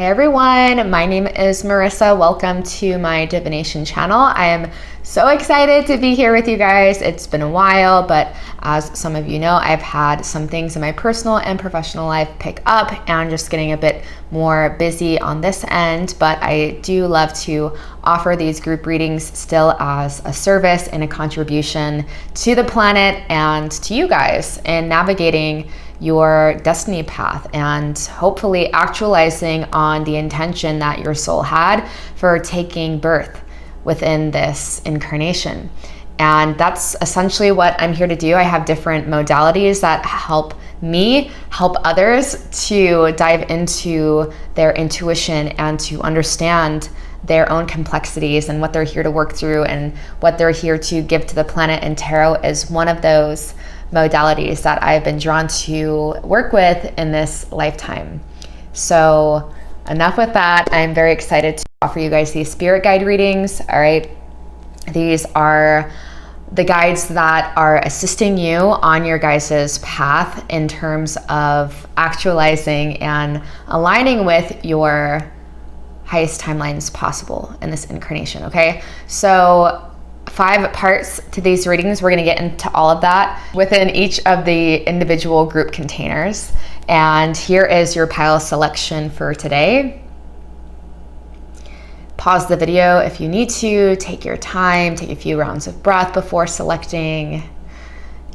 Hey everyone, my name is Marissa. Welcome to my divination channel. I am so excited to be here with you guys. It's been a while, but as some of you know, I've had some things in my personal and professional life pick up and just getting a bit more busy on this end. But I do love to offer these group readings still as a service and a contribution to the planet and to you guys in navigating your destiny path and hopefully actualizing on the intention that your soul had for taking birth within this incarnation. And that's essentially what I'm here to do. I have different modalities that help me help others to dive into their intuition and to understand their own complexities and what they're here to work through and what they're here to give to the planet. And tarot is one of those modalities that I've been drawn to work with in this lifetime. So enough with that. I'm very excited to offer you guys these spirit guide readings. All right. These are the guides that are assisting you on your guys' path in terms of actualizing and aligning with your highest timelines possible in this incarnation. Okay. So 5 parts to these readings. We're going to get into all of that within each of the individual group containers. And here is your pile selection for today. Pause the video if you need to. Take your time. Take a few rounds of breath before selecting.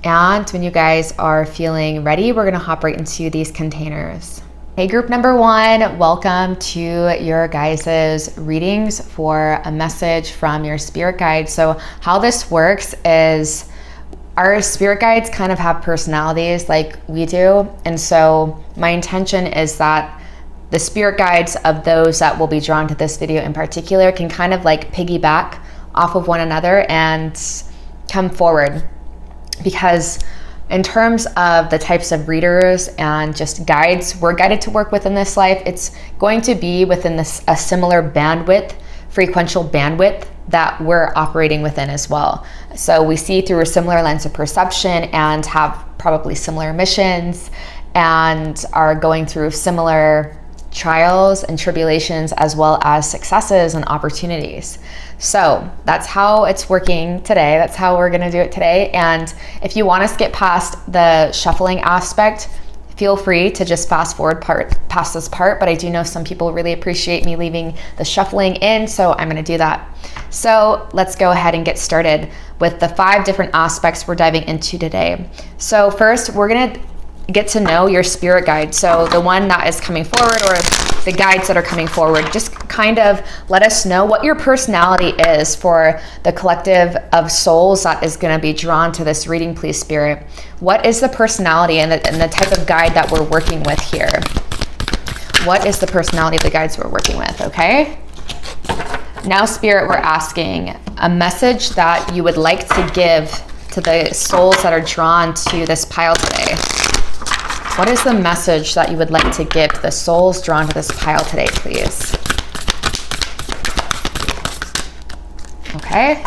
And when you guys are feeling ready, we're going to hop right into these containers. Hey, group number 1, welcome to your guys' readings for a message from your spirit guide. So how this works is our spirit guides kind of have personalities like we do. And so my intention is that the spirit guides of those that will be drawn to this video in particular can kind of like piggyback off of one another and come forward. Because in terms of the types of readers and just guides we're guided to work with in this life, it's going to be within a similar bandwidth, frequential bandwidth that we're operating within as well. So we see through a similar lens of perception and have probably similar missions and are going through similar trials and tribulations as well as successes and opportunities. So that's how it's working today. That's how we're going to do it today. And if you want to skip past the shuffling aspect, feel free to just fast forward past this part. But I do know some people really appreciate me leaving the shuffling in, so I'm going to do that. So let's go ahead and get started with the 5 different aspects we're diving into today. So first, we're going to get to know your spirit guide. So the one that is coming forward or the guides that are coming forward, just kind of let us know what your personality is for the collective of souls that is going to be drawn to this reading, please, Spirit. What is the personality and the type of guide that we're working with here? What is the personality of the guides we're working with, okay? Now, Spirit, we're asking a message that you would like to give to the souls that are drawn to this pile today. What is the message that you would like to give to the souls drawn to this pile today, please? Okay.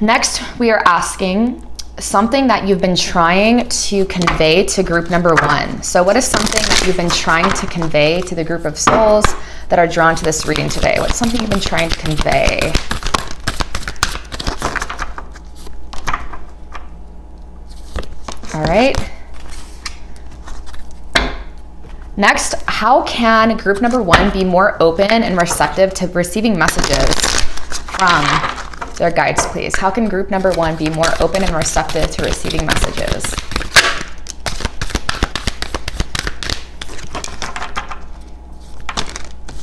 Next, we are asking something that you've been trying to convey to group number 1. So what is something that you've been trying to convey to the group of souls that are drawn to this reading today? What's something you've been trying to convey? All right. Next, how can group number 1 be more open and receptive to receiving messages from their guides, please? How can group number 1 be more open and receptive to receiving messages?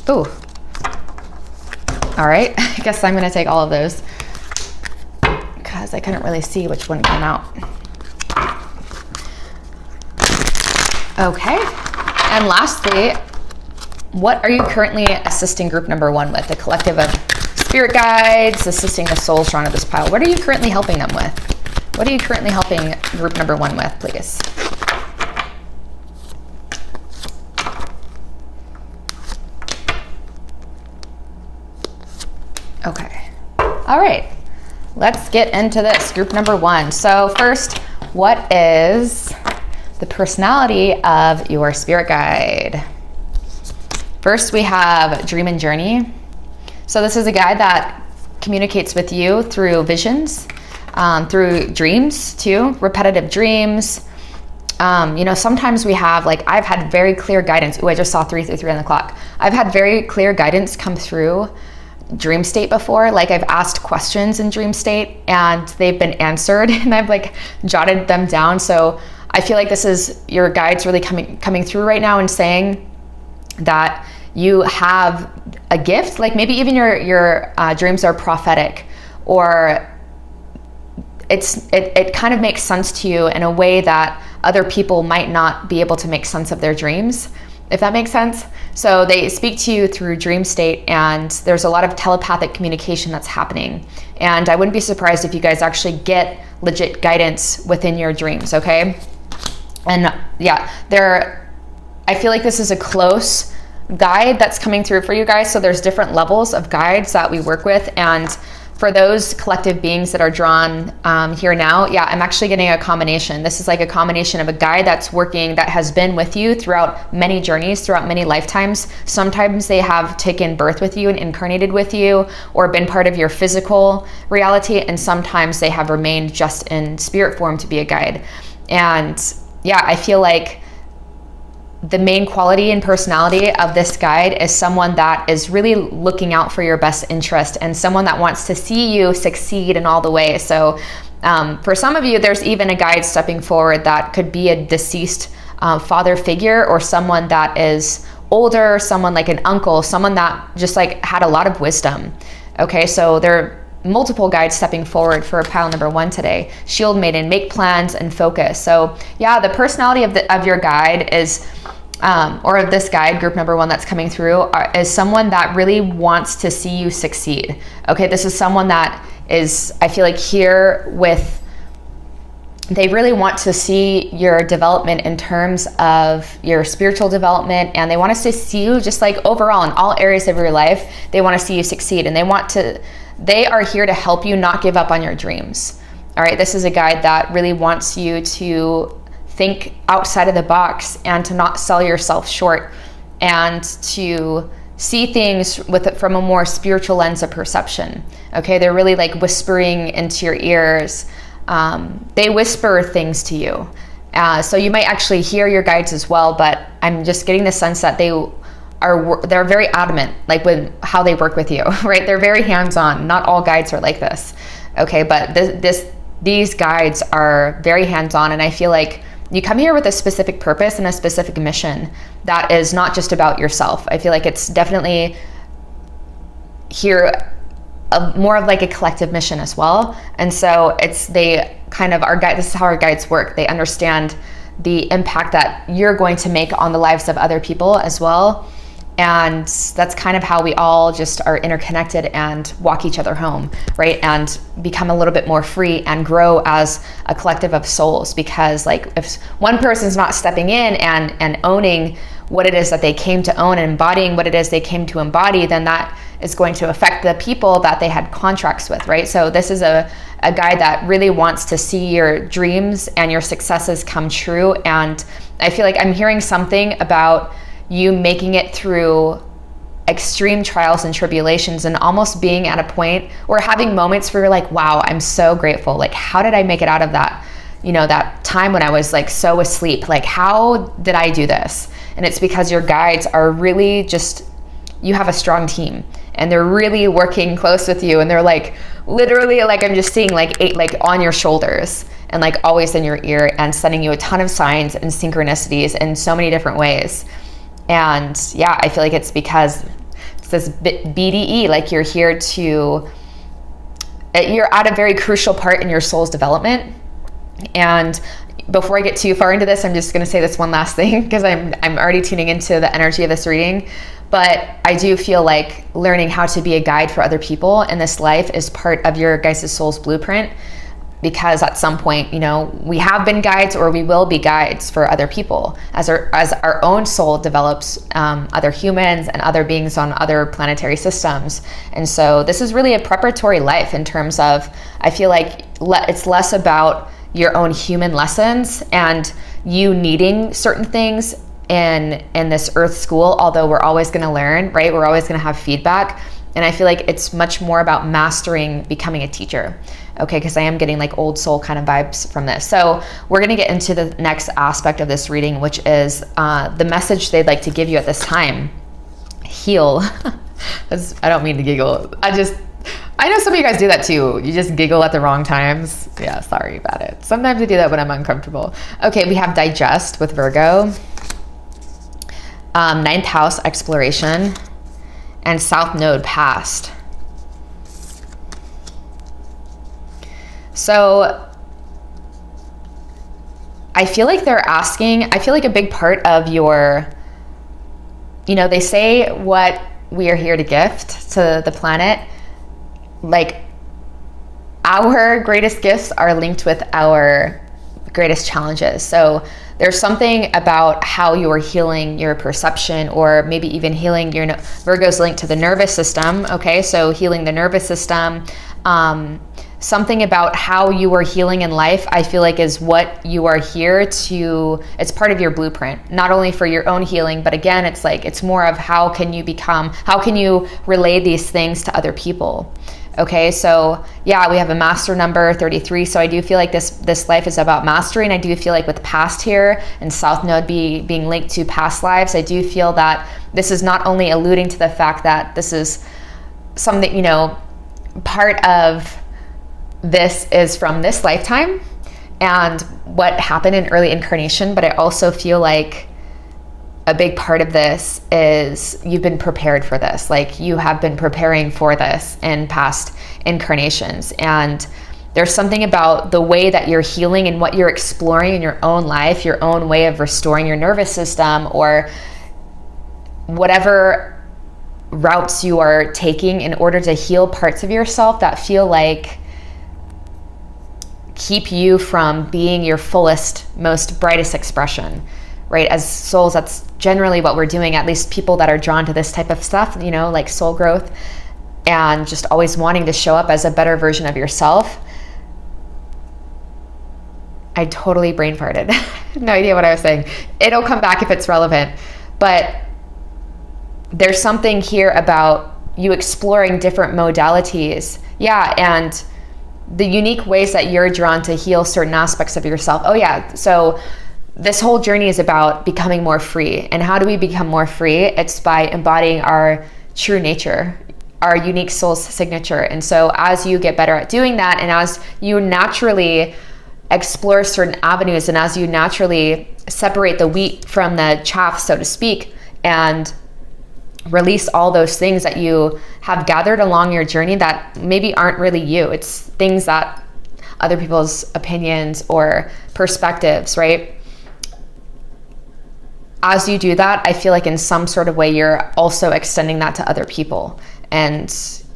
Ooh. All right, I guess I'm gonna take all of those because I couldn't really see which one came out. Okay. And lastly, what are you currently assisting group number 1 with? The collective of spirit guides assisting the souls drawn to this pile. What are you currently helping them with? What are you currently helping group number 1 with, please? Okay. All right. Let's get into this. Group number 1. So first, what is the personality of your spirit guide? First, we have Dream and Journey. So this is a guide that communicates with you through visions, through dreams too, repetitive dreams. Sometimes we have, like, I've had very clear guidance. I just saw 3:33 on the clock. I've had very clear guidance come through dream state before. Like, I've asked questions in dream state and they've been answered and I've like jotted them down. So I feel like this is your guides really coming through right now and saying that you have a gift. Like, maybe even your dreams are prophetic, or it kind of makes sense to you in a way that other people might not be able to make sense of their dreams, if that makes sense. So they speak to you through dream state, and there's a lot of telepathic communication that's happening. And I wouldn't be surprised if you guys actually get legit guidance within your dreams, okay? And yeah, I feel like this is a close guide that's coming through for you guys. So there's different levels of guides that we work with, and for those collective beings that are drawn here now, yeah, I'm actually getting a combination. This is like a combination of a guide that's working, that has been with you throughout many journeys, throughout many lifetimes. Sometimes they have taken birth with you and incarnated with you, or been part of your physical reality, and sometimes they have remained just in spirit form to be a guide. And yeah, I feel like the main quality and personality of this guide is someone that is really looking out for your best interest, and someone that wants to see you succeed in all the ways. So for some of you, there's even a guide stepping forward that could be a deceased father figure, or someone that is older, someone like an uncle, someone that just like had a lot of wisdom. Okay, so there are multiple guides stepping forward for pile number 1 today. Shield Maiden, make plans and focus. So yeah, the personality of your guide is, or of this guide, group number 1 that's coming through, is someone that really wants to see you succeed. Okay, this is someone that is, I feel like, here with, they really want to see your development in terms of your spiritual development, and they want us to see you just like overall in all areas of your life. They want to see you succeed, and they are here to help you not give up on your dreams. All right, this is a guide that really wants you to think outside of the box and to not sell yourself short, and to see things from a more spiritual lens of perception. Okay, they're really like whispering into your ears. They whisper things to you. So you might actually hear your guides as well, but I'm just getting the sense that they're very adamant, like with how they work with you, right? They're very hands-on. Not all guides are like this. Okay, but these guides are very hands-on, and I feel like you come here with a specific purpose and a specific mission that is not just about yourself. I feel like it's definitely here more of like a collective mission as well. And so this is how our guides work. They understand the impact that you're going to make on the lives of other people as well. And that's kind of how we all just are interconnected and walk each other home, right? And become a little bit more free and grow as a collective of souls. Because like, if one person's not stepping in and owning what it is that they came to own and embodying what it is they came to embody, then that is going to affect the people that they had contracts with, right? So this is a guide that really wants to see your dreams and your successes come true. And I feel like I'm hearing something about you making it through extreme trials and tribulations, and almost being at a point or having moments where you're like, wow, I'm so grateful. Like, how did I make it out of that, that time when I was like so asleep? Like, how did I do this? And it's because your guides are really you have a strong team, and they're really working close with you, and they're like literally, like, I'm just seeing like 8 like on your shoulders and like always in your ear, and sending you a ton of signs and synchronicities in so many different ways. And yeah, I feel like it's because it's this BDE, like you're at a very crucial part in your soul's development. And before I get too far into this, I'm just going to say this one last thing, because I'm already tuning into the energy of this reading. But I do feel like learning how to be a guide for other people in this life is part of your guys' soul's blueprint. Because at some point, we have been guides, or we will be guides for other people as our own soul develops other humans and other beings on other planetary systems. And so this is really a preparatory life in terms of, I feel like it's less about your own human lessons and you needing certain things in this earth school, although we're always going to learn, right? We're always going to have feedback. And I feel like it's much more about mastering becoming a teacher. Okay, because I am getting like old soul kind of vibes from this. So we're going to get into the next aspect of this reading, which is the message they'd like to give you at this time. Heal. I don't mean to giggle. I know some of you guys do that too. You just giggle at the wrong times. Yeah, sorry about it. Sometimes I do that when I'm uncomfortable. Okay, we have digest with Virgo. Ninth house, exploration. And south node, past. So I feel like they're asking, I feel like a big part of your, they say what we are here to gift to the planet. Like, our greatest gifts are linked with our greatest challenges. So there's something about how you are healing your perception, or maybe even healing your Virgo's linked to the nervous system. Okay, so healing the nervous system. Something about how you are healing in life, I feel like, is what you are here to, it's part of your blueprint, not only for your own healing, but again, it's like, it's more of how can you relay these things to other people. Okay, so yeah, we have a master number 33. So I do feel like this life is about mastery. And I do feel like with past here and south node being linked to past lives, I do feel that this is not only alluding to the fact that this is something, part of this is from this lifetime and what happened in early incarnation, but I also feel like a big part of this is you've been prepared for this. Like, you have been preparing for this in past incarnations. And there's something about the way that you're healing and what you're exploring in your own life, your own way of restoring your nervous system, or whatever routes you are taking in order to heal parts of yourself that feel like keep you from being your fullest, most brightest expression. Right? As souls, that's generally what we're doing, at least people that are drawn to this type of stuff, like soul growth and just always wanting to show up as a better version of yourself. I totally brain farted. No idea what I was saying. It'll come back if it's relevant. But there's something here about you exploring different modalities. Yeah, and the unique ways that you're drawn to heal certain aspects of yourself. Oh yeah, so this whole journey is about becoming more free. And how do we become more free? It's by embodying our true nature, our unique soul's signature. And so as you get better at doing that, and as you naturally explore certain avenues, and as you naturally separate the wheat from the chaff, so to speak, and release all those things that you have gathered along your journey that maybe aren't really you. It's things that other people's opinions or perspectives, right? As you do that, I feel like in some sort of way, you're also extending that to other people. And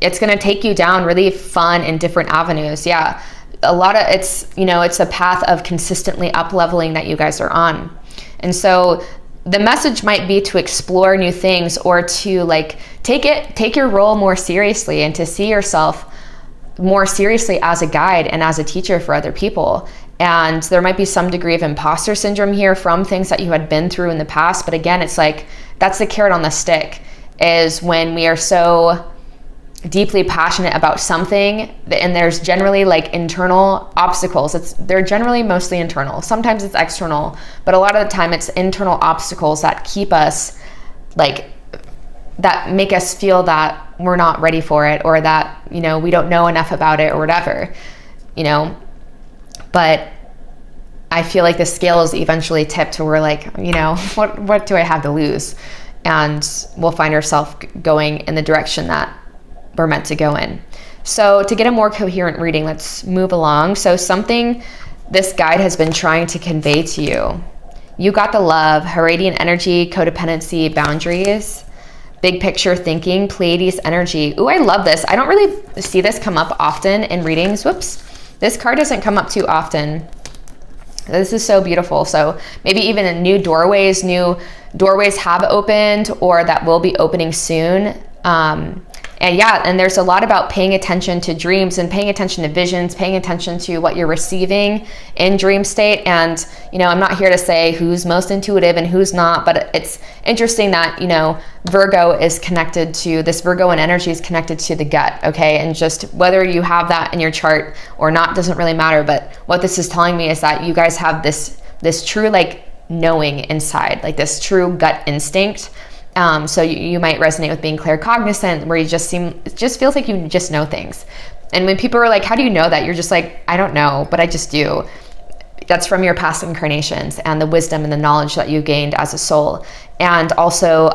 it's going to take you down really fun and different avenues. Yeah. A lot of it's a path of consistently up leveling that you guys are on. And so the message might be to explore new things, or to take your role more seriously, and to see yourself more seriously as a guide and as a teacher for other people. And there might be some degree of imposter syndrome here from things that you had been through in the past. But again, it's like, that's the carrot on the stick, is when we are so deeply passionate about something, and there's generally internal obstacles. They're generally mostly internal. Sometimes it's external, but a lot of the time it's internal obstacles that keep us that make us feel that we're not ready for it, or that, we don't know enough about it, or whatever, But I feel like the scale is eventually tipped to where what do I have to lose? And we'll find ourselves going in the direction that we're meant to go in. So to get a more coherent reading, let's move along. So something this guide has been trying to convey to you. You got the love, Heradian energy, codependency, boundaries, big picture thinking, Pleiades energy. Ooh, I love this. I don't really see this come up often in readings. Whoops. This card doesn't come up too often. This is so beautiful. So maybe even in new doorways have opened, or that will be opening soon. And yeah, and there's a lot about paying attention to dreams and paying attention to visions, paying attention to what you're receiving in dream state. And, you know, I'm not here to say who's most intuitive and who's not, but it's interesting that, you know, Virgo is connected to this, Virgo and energy is connected to the gut, okay? And just whether you have that in your chart or not doesn't really matter. But what this is telling me is that you guys have this true like knowing inside, like this true gut instinct. So you might resonate with being claircognizant, where it just feels like you just know things. And when people are like, how do you know that? You're just like, I don't know, but I just do. That's from your past incarnations and the wisdom and the knowledge that you gained as a soul. And also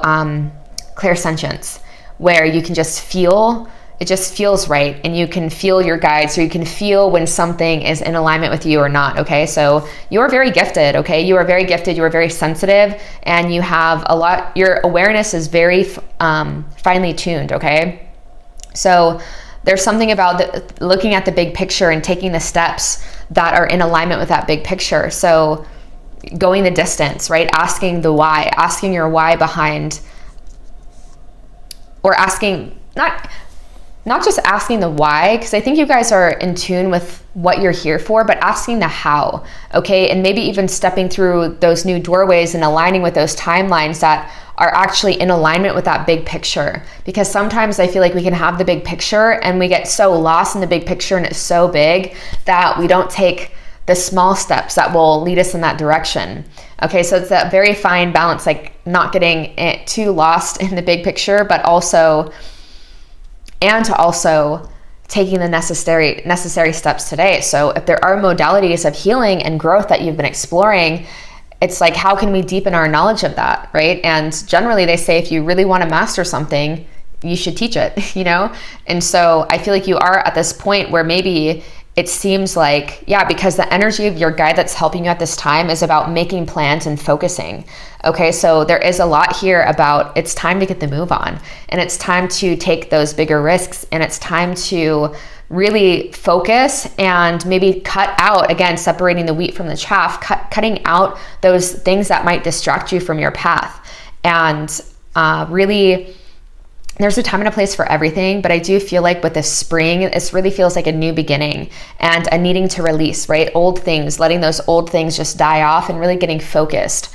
clairsentience, where you can just feel, it just feels right, and you can feel your guides, or you can feel when something is in alignment with you or not, okay? So you're very gifted, okay? You are very gifted, you are very sensitive, and you have a lot, your awareness is very finely tuned, okay? So there's something about looking at the big picture and taking the steps that are in alignment with that big picture. So going the distance, right? Asking the why, asking your why behind, or asking, not just asking the why, because I think you guys are in tune with what you're here for, but asking the how, okay? And maybe even stepping through those new doorways and aligning with those timelines that are actually in alignment with that big picture. Because sometimes I feel like we can have the big picture and we get so lost in the big picture and it's so big that we don't take the small steps that will lead us in that direction. Okay, so it's that very fine balance, like not getting it too lost in the big picture, but also taking the necessary steps today. So if there are modalities of healing and growth that you've been exploring, it's like, how can we deepen our knowledge of that, right? And generally they say, if you really want to master something, you should teach it, you know? And so I feel like you are at this point where maybe it seems like, yeah, because the energy of your guide that's helping you at this time is about making plans and focusing. Okay, so there is a lot here about it's time to get the move on, and it's time to take those bigger risks, and it's time to really focus and maybe cut out, again, separating the wheat from the chaff, cutting out those things that might distract you from your path. And really, there's a time and a place for everything, but I do feel like with this spring, this really feels like a new beginning and a needing to release, right? Old things, letting those old things just die off and really getting focused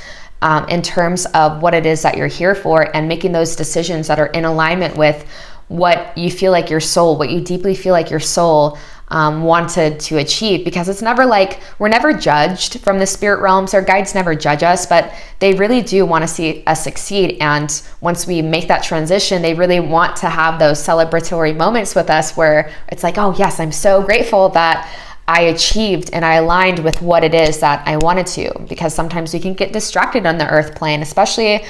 in terms of what it is that you're here for, and making those decisions that are in alignment with what you feel like your soul, what you deeply feel like your soul wanted to achieve. Because it's never like, we're never judged from the spirit realms. Our guides never judge us, but they really do want to see us succeed. And once we make that transition, they really want to have those celebratory moments with us where it's like, oh yes, I'm so grateful that I achieved and I aligned with what it is that I wanted to. Because sometimes we can get distracted on the earth plane, especially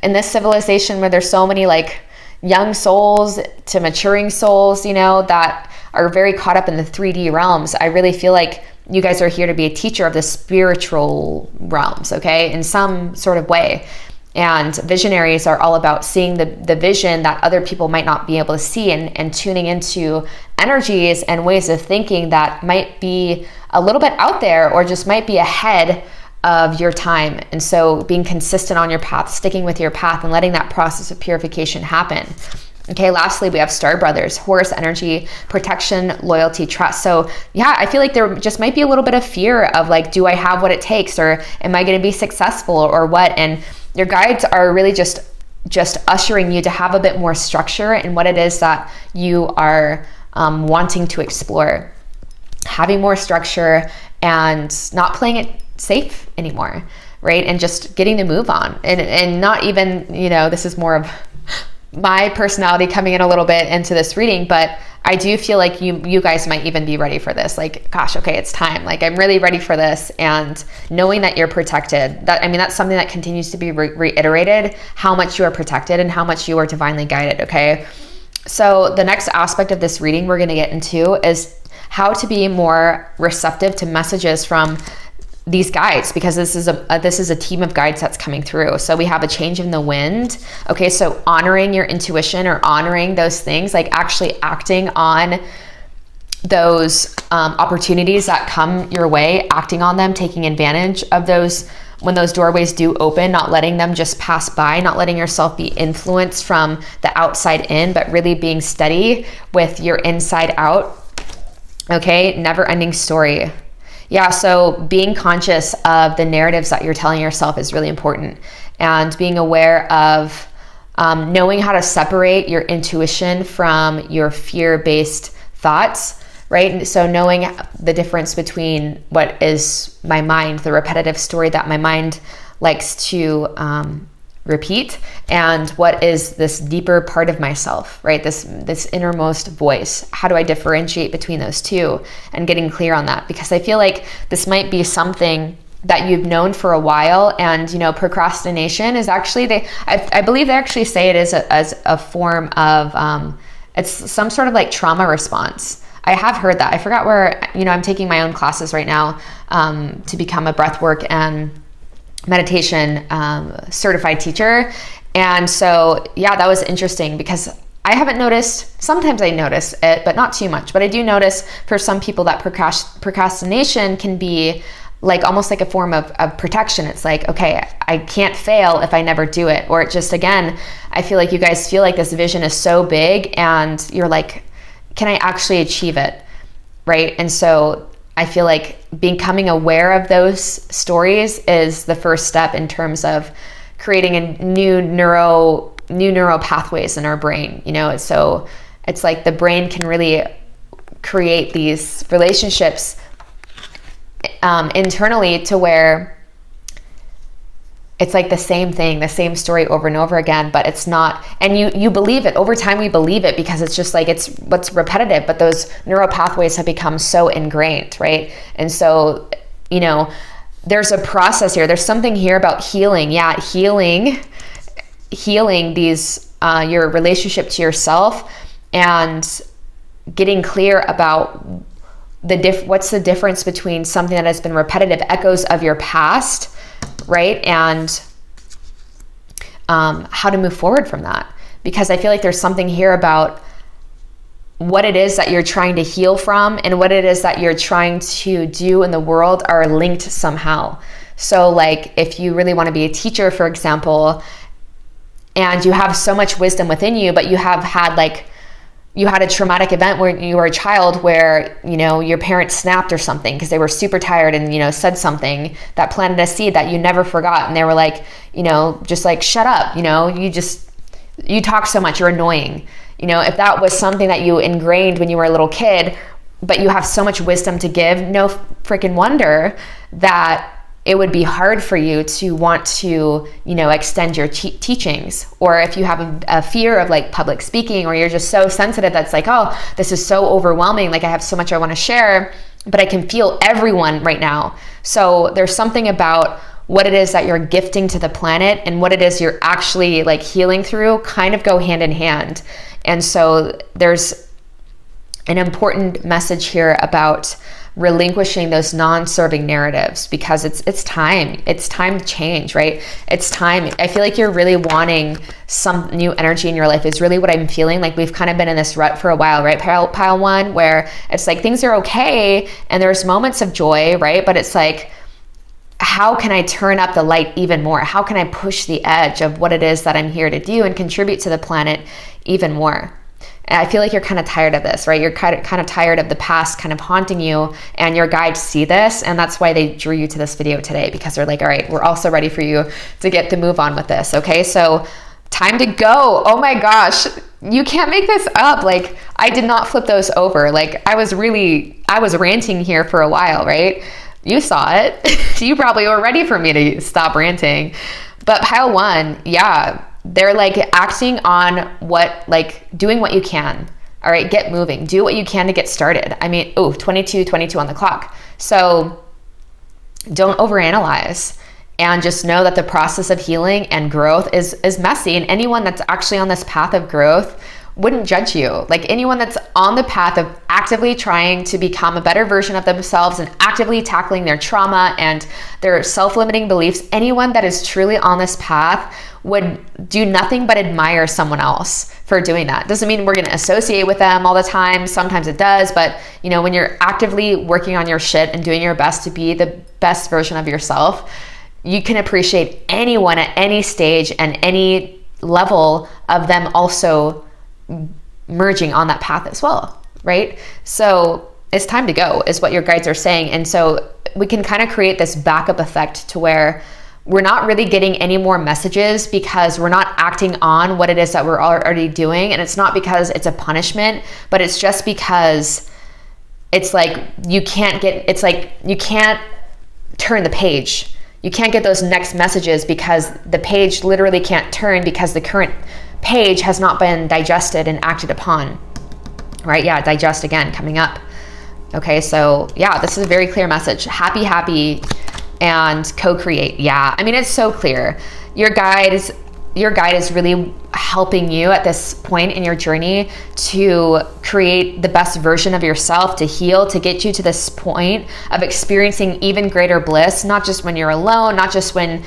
in this civilization where there's so many like young souls to maturing souls, you know, that are very caught up in the 3D realms. I really feel like you guys are here to be a teacher of the spiritual realms, okay, in some sort of way. And visionaries are all about seeing the vision that other people might not be able to see, and tuning into energies and ways of thinking that might be a little bit out there, or just might be ahead of your time. And so being consistent on your path, sticking with your path, and letting that process of purification happen. Okay, lastly, we have Star Brothers, Horus energy, protection, loyalty, trust. So yeah, I feel like there just might be a little bit of fear of like, do I have what it takes, or am I going to be successful, or what? And your guides are really just ushering you to have a bit more structure in what it is that you are wanting to explore. Having more structure and not playing it safe anymore, right? And just getting the move on, and not even, you know, this is more of my personality coming in a little bit into this reading, but I do feel like you guys might even be ready for this. Like, gosh, okay, it's time. Like, I'm really ready for this. And knowing that you're protected, that's something that continues to be reiterated, how much you are protected and how much you are divinely guided, okay? So the next aspect of this reading we're going to get into is how to be more receptive to messages from these guides, because this is a team of guides that's coming through. So we have a change in the wind. Okay, so honoring your intuition, or honoring those things, like actually acting on those opportunities that come your way, acting on them, taking advantage of those when those doorways do open, not letting them just pass by, not letting yourself be influenced from the outside in, but really being steady with your inside out. Okay, never ending story. Yeah, so being conscious of the narratives that you're telling yourself is really important, and being aware of knowing how to separate your intuition from your fear-based thoughts, right? So knowing the difference between what is my mind, the repetitive story that my mind likes to repeat, and what is this deeper part of myself, right? This innermost voice. How do I differentiate between those two, and getting clear on that? Because I feel like this might be something that you've known for a while, and procrastination is actually, I believe they actually say it is as a form of it's some sort of like trauma response. I have heard that. I forgot where, I'm taking my own classes right now to become a breathwork and meditation certified teacher. And so, yeah, that was interesting, because I haven't noticed, sometimes I notice it, but not too much. But I do notice for some people that procrastination can be like almost like a form of protection. It's like, okay, I can't fail if I never do it. Or it just, again, I feel like you guys feel like this vision is so big, and you're like, can I actually achieve it? Right? And so I feel like becoming aware of those stories is the first step in terms of creating a new neural pathways in our brain. So it's like the brain can really create these relationships internally to where it's like the same thing, the same story over and over again, but it's not, and you believe it. Over time we believe it because it's just like, it's what's repetitive, but those neural pathways have become so ingrained, right? And so, there's a process here. There's something here about healing. Yeah, healing these, your relationship to yourself, and getting clear about what's the difference between something that has been repetitive, echoes of your past, right? And how to move forward from that. Because I feel like there's something here about what it is that you're trying to heal from, and what it is that you're trying to do in the world are linked somehow. So like if you really want to be a teacher, for example, and you have so much wisdom within you, but you had a traumatic event where you were a child where, your parents snapped or something because they were super tired and, said something that planted a seed that you never forgot. And they were like, just like, shut up, you talk so much, you're annoying. If that was something that you ingrained when you were a little kid, but you have so much wisdom to give, no freaking wonder that it would be hard for you to want to, extend your teachings. Or if you have a fear of like public speaking, or you're just so sensitive that's like, oh, this is so overwhelming. Like I have so much I want to share, but I can feel everyone right now. So there's something about what it is that you're gifting to the planet and what it is you're actually like healing through kind of go hand in hand. And so there's an important message here about relinquishing those non-serving narratives, because it's time to change, right? It's time. I feel like you're really wanting some new energy in your life is really what I'm feeling. Like we've kind of been in this rut for a while, right? Pile one, where it's like things are okay and there's moments of joy, right? But it's like, how can I turn up the light even more? How can I push the edge of what it is that I'm here to do and contribute to the planet even more? And I feel like you're kind of tired of this, right? You're kind of tired of the past kind of haunting you, and your guides see this, and that's why they drew you to this video today, because they're like, all right, we're also ready for you to get the move on with this, okay? So time to go. Oh my gosh, you can't make this up. Like I did not flip those over. Like I was ranting here for a while, right? You saw it. You probably were ready for me to stop ranting. But pile one, yeah, they're like acting on doing what you can. All right, get moving. Do what you can to get started. I mean, 22 on the clock. So don't overanalyze, and just know that the process of healing and growth is messy. And anyone that's actually on this path of growth wouldn't judge you. Like anyone that's on the path of actively trying to become a better version of themselves and actively tackling their trauma and their self-limiting beliefs, anyone that is truly on this path would do nothing but admire someone else for doing that. Doesn't mean we're going to associate with them all the time. Sometimes it does, but when you're actively working on your shit and doing your best to be the best version of yourself, you can appreciate anyone at any stage and any level of them also merging on that path as well, right? So it's time to go is what your guides are saying. And so we can kind of create this backup effect to where we're not really getting any more messages because we're not acting on what it is that we're already doing. And it's not because it's a punishment, but it's just because it's like you can't turn the page. You can't get those next messages because the page literally can't turn because the current page has not been digested and acted upon, right? Yeah, digest again, coming up. Okay, so yeah, this is a very clear message. Happy, and co-create. Yeah, I mean, it's so clear. Your guide is really helping you at this point in your journey to create the best version of yourself, to heal, to get you to this point of experiencing even greater bliss, not just when you're alone, not just when,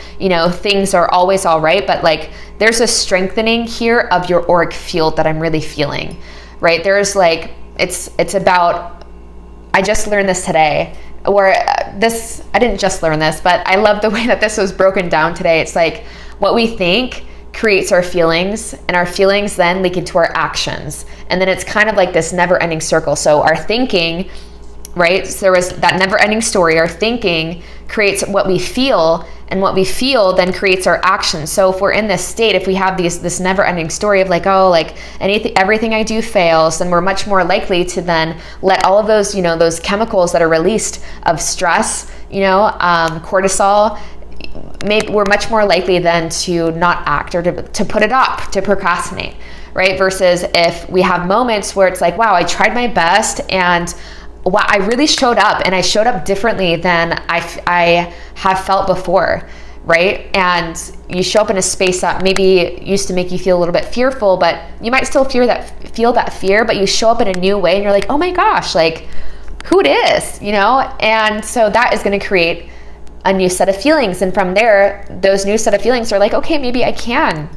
things are always all right, but like there's a strengthening here of your auric field that I'm really feeling, right? There's like, it's about, I just learned this today, I didn't just learn this, but I love the way that this was broken down today. It's like what we think creates our feelings, and our feelings then leak into our actions. And then it's kind of like this never-ending circle. So our thinking, right? So there was that never-ending story. Our thinking creates what we feel, and what we feel then creates our actions. So if we're in this state, if we have this never-ending story of like, oh, like everything I do fails, then we're much more likely to then let all of those, those chemicals that are released of stress, cortisol, maybe we're much more likely then to not act or to put it up, to procrastinate, right? Versus if we have moments where it's like, wow, I tried my best and wow, I really showed up, and I showed up differently than I have felt before, right? And you show up in a space that maybe used to make you feel a little bit fearful, but you might still feel that fear, but you show up in a new way and you're like, oh my gosh, like who it is, And so that is going to create a new set of feelings. And from there, those new set of feelings are like, okay, maybe I can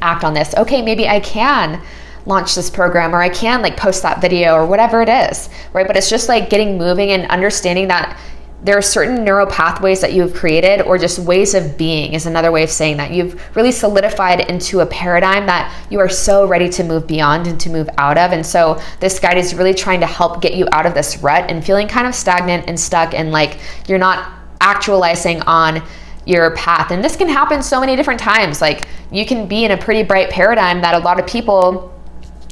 act on this. Okay, maybe I can launch this program, or I can like post that video or whatever it is, right? But it's just like getting moving and understanding that there are certain neural pathways that you've created, or just ways of being is another way of saying that. You've really solidified into a paradigm that you are so ready to move beyond and to move out of. And so this guide is really trying to help get you out of this rut and feeling kind of stagnant and stuck, and like you're not actualizing on your path. And this can happen so many different times. Like you can be in a pretty bright paradigm that a lot of people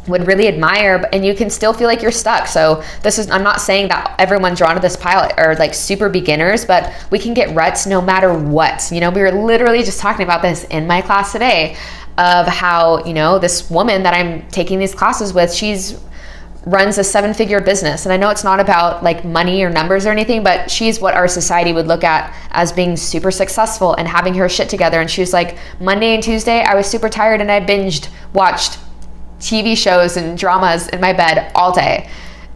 would really admire, and you can still feel like you're stuck. So I'm not saying that everyone drawn to this pilot are like super beginners, but we can get ruts no matter what. We were literally just talking about this in my class today of how, this woman that I'm taking these classes with, runs a 7-figure business. And I know it's not about like money or numbers or anything, but she's what our society would look at as being super successful and having her shit together. And she was like, Monday and Tuesday, I was super tired and I watched TV shows and dramas in my bed all day.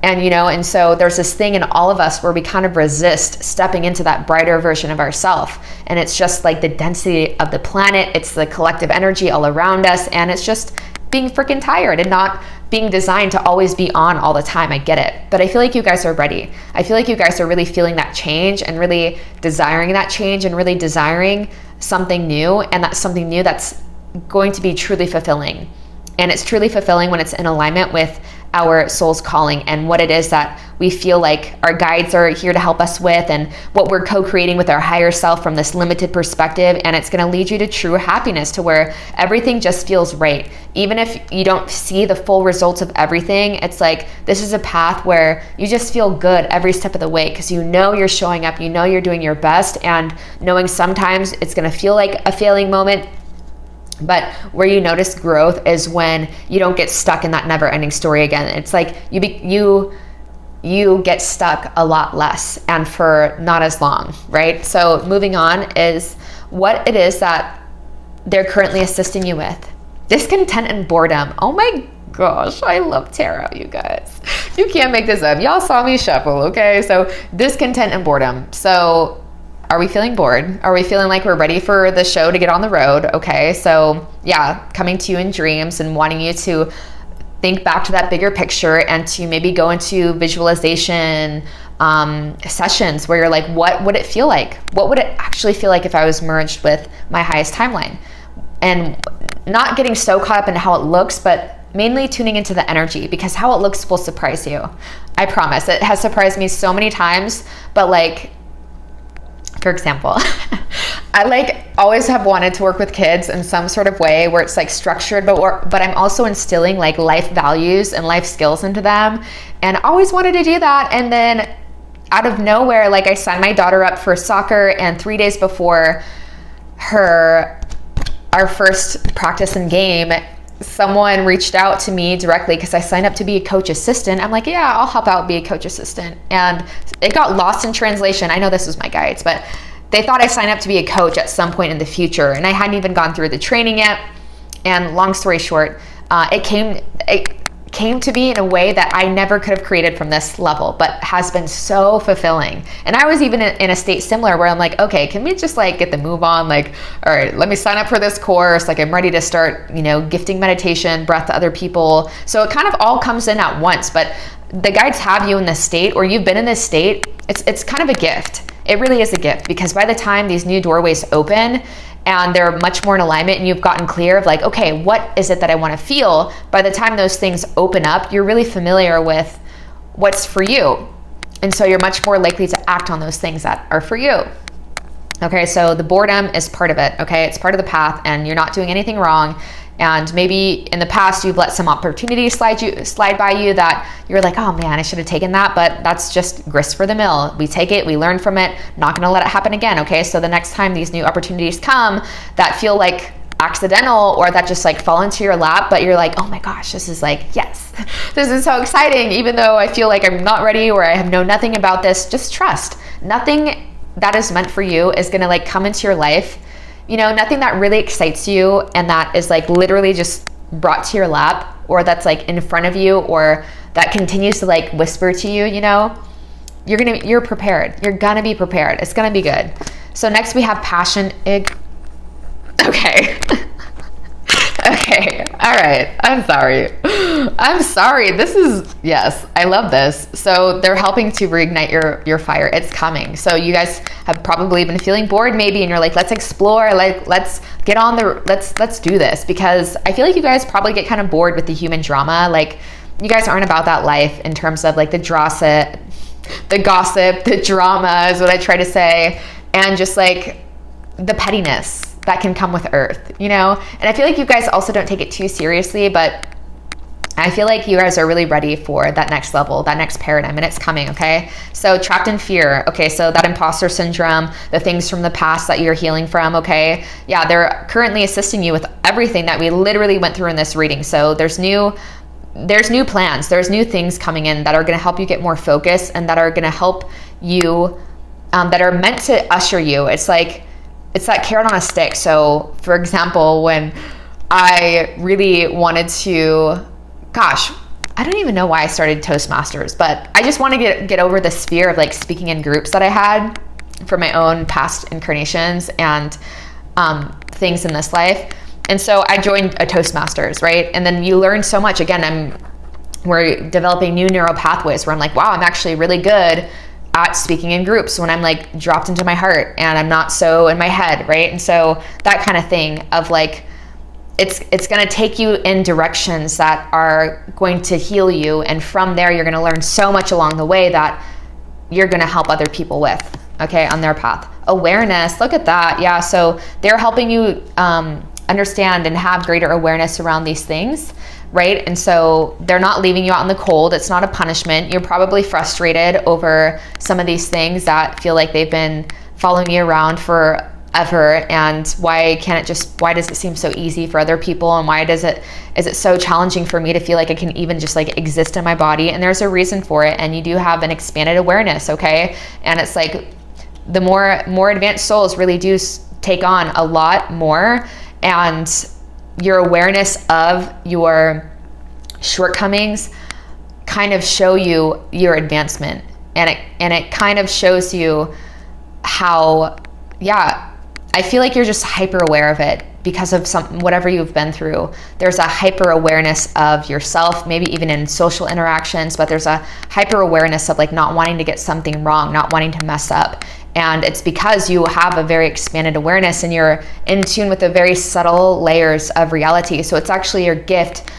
And, and so there's this thing in all of us where we kind of resist stepping into that brighter version of ourselves. And it's just like the density of the planet. It's the collective energy all around us. And it's just being freaking tired and not being designed to always be on all the time. I get it. But I feel like you guys are ready. I feel like you guys are really feeling that change and really desiring that change and really desiring something new. And that's something new that's going to be truly fulfilling. And it's truly fulfilling when it's in alignment with our soul's calling and what it is that we feel like our guides are here to help us with, and what we're co-creating with our higher self from this limited perspective. And it's going to lead you to true happiness, to where everything just feels right. Even if you don't see the full results of everything, it's like this is a path where you just feel good every step of the way, because you're showing up, you're doing your best, and knowing sometimes it's going to feel like a failing moment. But where you notice growth is when you don't get stuck in that never-ending story again. It's like you get stuck a lot less and for not as long, right? So moving on is what it is that they're currently assisting you with. Discontent and boredom. Oh my gosh, I love tarot, you guys. You can't make this up. Y'all saw me shuffle, okay? So discontent and boredom. So are we feeling bored? Are we feeling like we're ready for the show to get on the road? Okay, so yeah, coming to you in dreams and wanting you to think back to that bigger picture and to maybe go into visualization sessions where you're like, what would it feel like? What would it actually feel like if I was merged with my highest timeline? And not getting so caught up in how it looks, but mainly tuning into the energy, because how it looks will surprise you. I promise. It has surprised me so many times, but like, for example, I like always have wanted to work with kids in some sort of way where it's like structured, but I'm also instilling like life values and life skills into them, and always wanted to do that. And then out of nowhere, like I signed my daughter up for soccer, and 3 days before our first practice and game, someone reached out to me directly because I signed up to be a coach assistant. I'm like, yeah, I'll help out, be a coach assistant. And it got lost in translation. I know this was my guides, but they thought I signed up to be a coach at some point in the future. And I hadn't even gone through the training yet. And long story short, it came to me in a way that I never could have created from this level, but has been so fulfilling. And I was even in a state similar where I'm like, okay, can we just like get the move on? Like, all right, let me sign up for this course. Like I'm ready to start, gifting meditation, breath to other people. So it kind of all comes in at once, but the guides have you in this state, or you've been in this state. It's kind of a gift. It really is a gift, because by the time these new doorways open and they're much more in alignment and you've gotten clear of like, okay, what is it that I want to feel? By the time those things open up, you're really familiar with what's for you. And so you're much more likely to act on those things that are for you. Okay, so the boredom is part of it, okay? It's part of the path, and you're not doing anything wrong. And maybe in the past you've let some opportunities slide by you that you're like, oh man, I should have taken that, but that's just grist for the mill. We take it, we learn from it, not gonna let it happen again, okay? So the next time these new opportunities come that feel like accidental, or that just like fall into your lap, but you're like, oh my gosh, this is like, yes, this is so exciting, even though I feel like I'm not ready or I have known nothing about this, just trust. Nothing that is meant for you is gonna like come into your life. Nothing that really excites you and that is like literally just brought to your lap, or that's like in front of you, or that continues to like whisper to you, you're prepared. You're gonna be prepared. It's gonna be good. So next we have passion. Okay. Okay. All right. I'm sorry. Yes, I love this. So they're helping to reignite your fire. It's coming. So you guys have probably been feeling bored maybe, and you're like, let's explore, like, let's get on let's do this, because I feel like you guys probably get kind of bored with the human drama. Like you guys aren't about that life in terms of like the gossip, the drama is what I try to say. And just like the pettiness that can come with Earth, And I feel like you guys also don't take it too seriously, but I feel like you guys are really ready for that next level, that next paradigm, and it's coming, okay? So trapped in fear, okay, so that imposter syndrome, the things from the past that you're healing from, okay? Yeah, they're currently assisting you with everything that we literally went through in this reading. So there's new plans, there's new things coming in that are gonna help you get more focused, and that are gonna help you, that are meant to usher you. It's that carrot on a stick. So for example, when I really wanted to, gosh, I don't even know why I started Toastmasters, but I just want to get over this fear of like speaking in groups that I had from my own past incarnations and things in this life. And so I joined a Toastmasters, right? And then you learn so much. Again, we're developing new neural pathways where I'm like, wow, I'm actually really good at speaking in groups when I'm like dropped into my heart and I'm not so in my head, right? And so that kind of thing of like, it's going to take you in directions that are going to heal you. And from there, you're going to learn so much along the way that you're going to help other people with, okay, on their path. Awareness, look at that. Yeah, so they're helping you understand and have greater awareness around these things, right? And so they're not leaving you out in the cold. It's not a punishment. You're probably frustrated over some of these things that feel like they've been following you around forever. And why does it seem so easy for other people? And why is it so challenging for me to feel like I can even just like exist in my body? And there's a reason for it. And you do have an expanded awareness, okay? And it's like the more advanced souls really do take on a lot more, and your awareness of your shortcomings kind of show you your advancement, and it kind of shows you how, yeah, I feel like you're just hyper aware of it because of whatever you've been through. There's a hyper awareness of yourself, maybe even in social interactions, but there's a hyper awareness of like not wanting to get something wrong, not wanting to mess up. And it's because you have a very expanded awareness and you're in tune with the very subtle layers of reality. So it's actually your gift.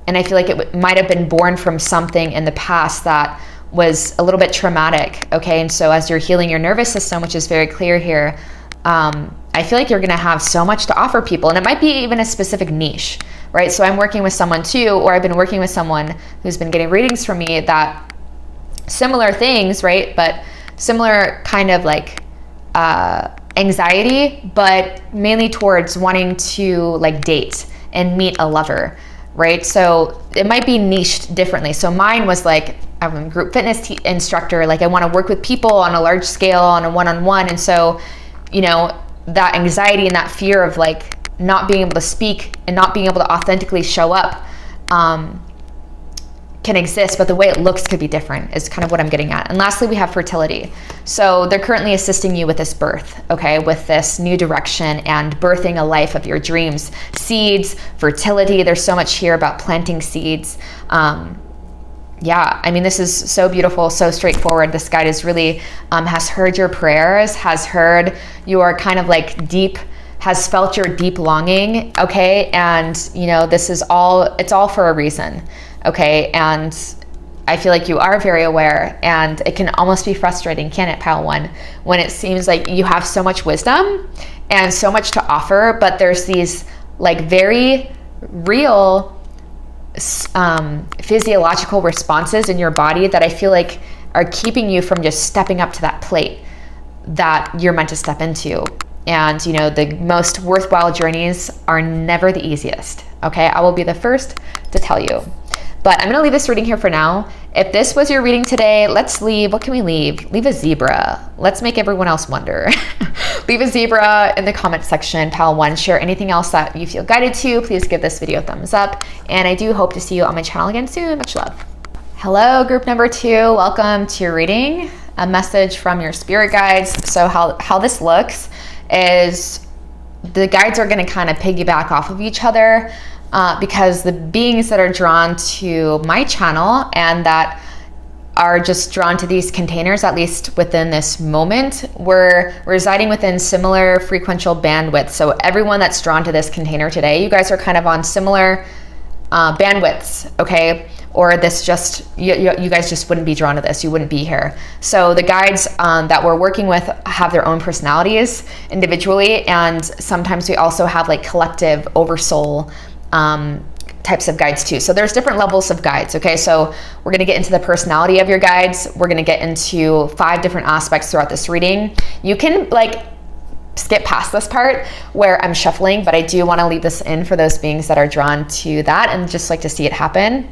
And I feel like it might have been born from something in the past that was a little bit traumatic. Okay. And so as you're healing your nervous system, which is very clear here, I feel like you're going to have so much to offer people, and it might be even a specific niche, right? So I'm working with someone too, or I've been working with someone who's been getting readings from me that similar things, right? But similar kind of like, anxiety, but mainly towards wanting to like date and meet a lover, right? So it might be niched differently. So mine was like, I'm a group fitness instructor. Like I want to work with people on a large scale, on a one-on-one. And so, you know, that anxiety and that fear of like not being able to speak and not being able to authentically show up can exist, but the way it looks could be different is kind of what I'm getting at. And lastly, we have fertility. So they're currently assisting you with this birth, okay, with this new direction and birthing a life of your dreams. Seeds, fertility, there's so much here about planting seeds. Yeah, I mean, this is so beautiful, so straightforward. This guide is really, has heard your prayers, has heard your kind of like deep, has felt your deep longing, okay? And, you know, this is all, it's all for a reason, okay? And I feel like you are very aware, and it can almost be frustrating, can it, Pile 1, when it seems like you have so much wisdom and so much to offer, but there's these like very real physiological responses in your body that I feel like are keeping you from just stepping up to that plate that you're meant to step into. And you know, the most worthwhile journeys are never the easiest, okay? I will be the first to tell you. But I'm gonna leave this reading here for now. If this was your reading today, let's leave, what can we leave? Leave a zebra. Let's make everyone else wonder. Leave a zebra in the comment section, Pile 1. Share anything else that you feel guided to. Please give this video a thumbs up. And I do hope to see you on my channel again soon. Much love. Hello, group number 2. Welcome to your reading. A message from your spirit guides. So how this looks is the guides are gonna kind of piggyback off of each other. Because the beings that are drawn to my channel and that are just drawn to these containers, at least within this moment, we're residing within similar frequential bandwidth. So everyone that's drawn to this container today, you guys are kind of on similar bandwidths, okay? Or this just, you guys just wouldn't be drawn to this. You wouldn't be here. So the guides that we're working with have their own personalities individually. And sometimes we also have like collective oversoul types of guides too. So there's different levels of guides. Okay. So we're going to get into the personality of your guides. We're going to get into 5 different aspects throughout this reading. You can like skip past this part where I'm shuffling, but I do want to leave this in for those beings that are drawn to that and just like to see it happen.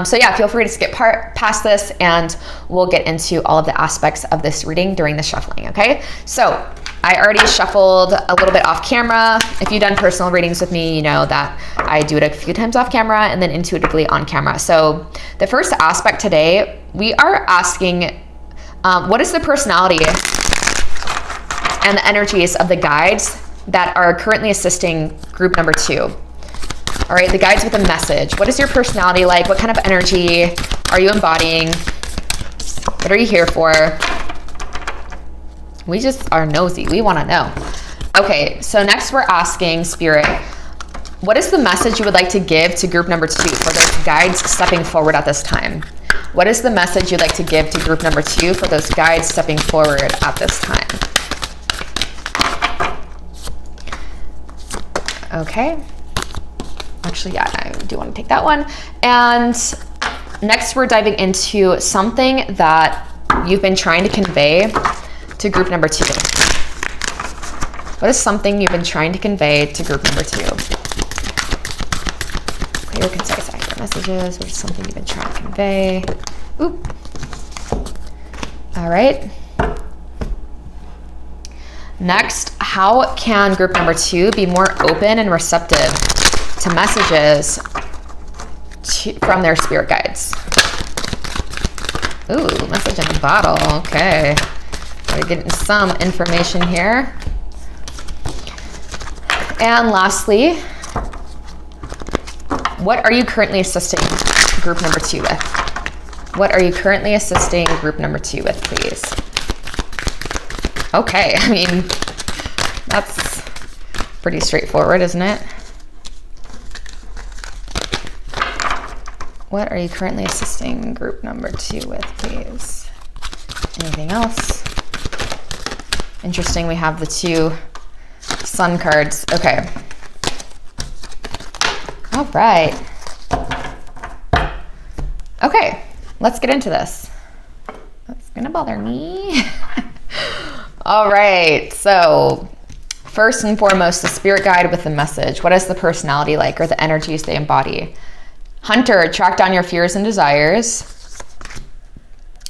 So yeah, feel free to skip past this and we'll get into all of the aspects of this reading during the shuffling. Okay. So I already shuffled a little bit off camera. If you've done personal readings with me, you know that I do it a few times off camera and then intuitively on camera. So the first aspect today, we are asking, what is the personality and the energies of the guides that are currently assisting group number 2? All right, the guides with a message. What is your personality like? What kind of energy are you embodying? What are you here for? We just are nosy. We want to know. Okay, so next we're asking Spirit, what is the message you would like to give to group number 2 for those guides stepping forward at this time? What is the message you'd like to give to group number 2 for those guides stepping forward at this time? Okay. Actually, yeah, I do want to take that one. And next we're diving into something that you've been trying to convey to group number 2. What is something you've been trying to convey to group number 2? Clear, concise, accurate messages. What is something you've been trying to convey? Oop. All right. Next, how can group number 2 be more open and receptive to messages from their spirit guides? Ooh, message in a bottle. Okay. We're getting some information here. And lastly, what are you currently assisting group number 2 with? What are you currently assisting group number 2 with, please? Okay, I mean, that's pretty straightforward, isn't it? What are you currently assisting group number 2 with, please? Anything else? Interesting, we have the 2 sun cards. Okay. All right. Okay, let's get into this. That's gonna bother me. All right, so first and foremost, the spirit guide with the message. What is the personality like, or the energies they embody? Hunter, track down your fears and desires.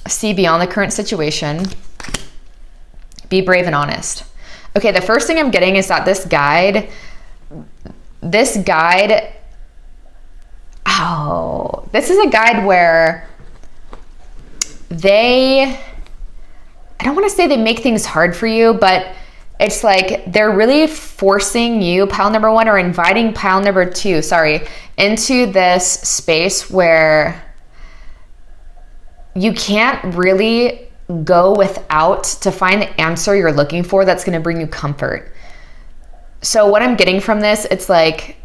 See beyond the current situation. Be brave and honest. Okay, the first thing I'm getting is that this guide, this is a guide where I don't want to say they make things hard for you, but it's like they're really forcing you, pile number 1, or inviting pile number 2, into this space where you can't really go without to find the answer you're looking for that's going to bring you comfort. So what I'm getting from this, it's like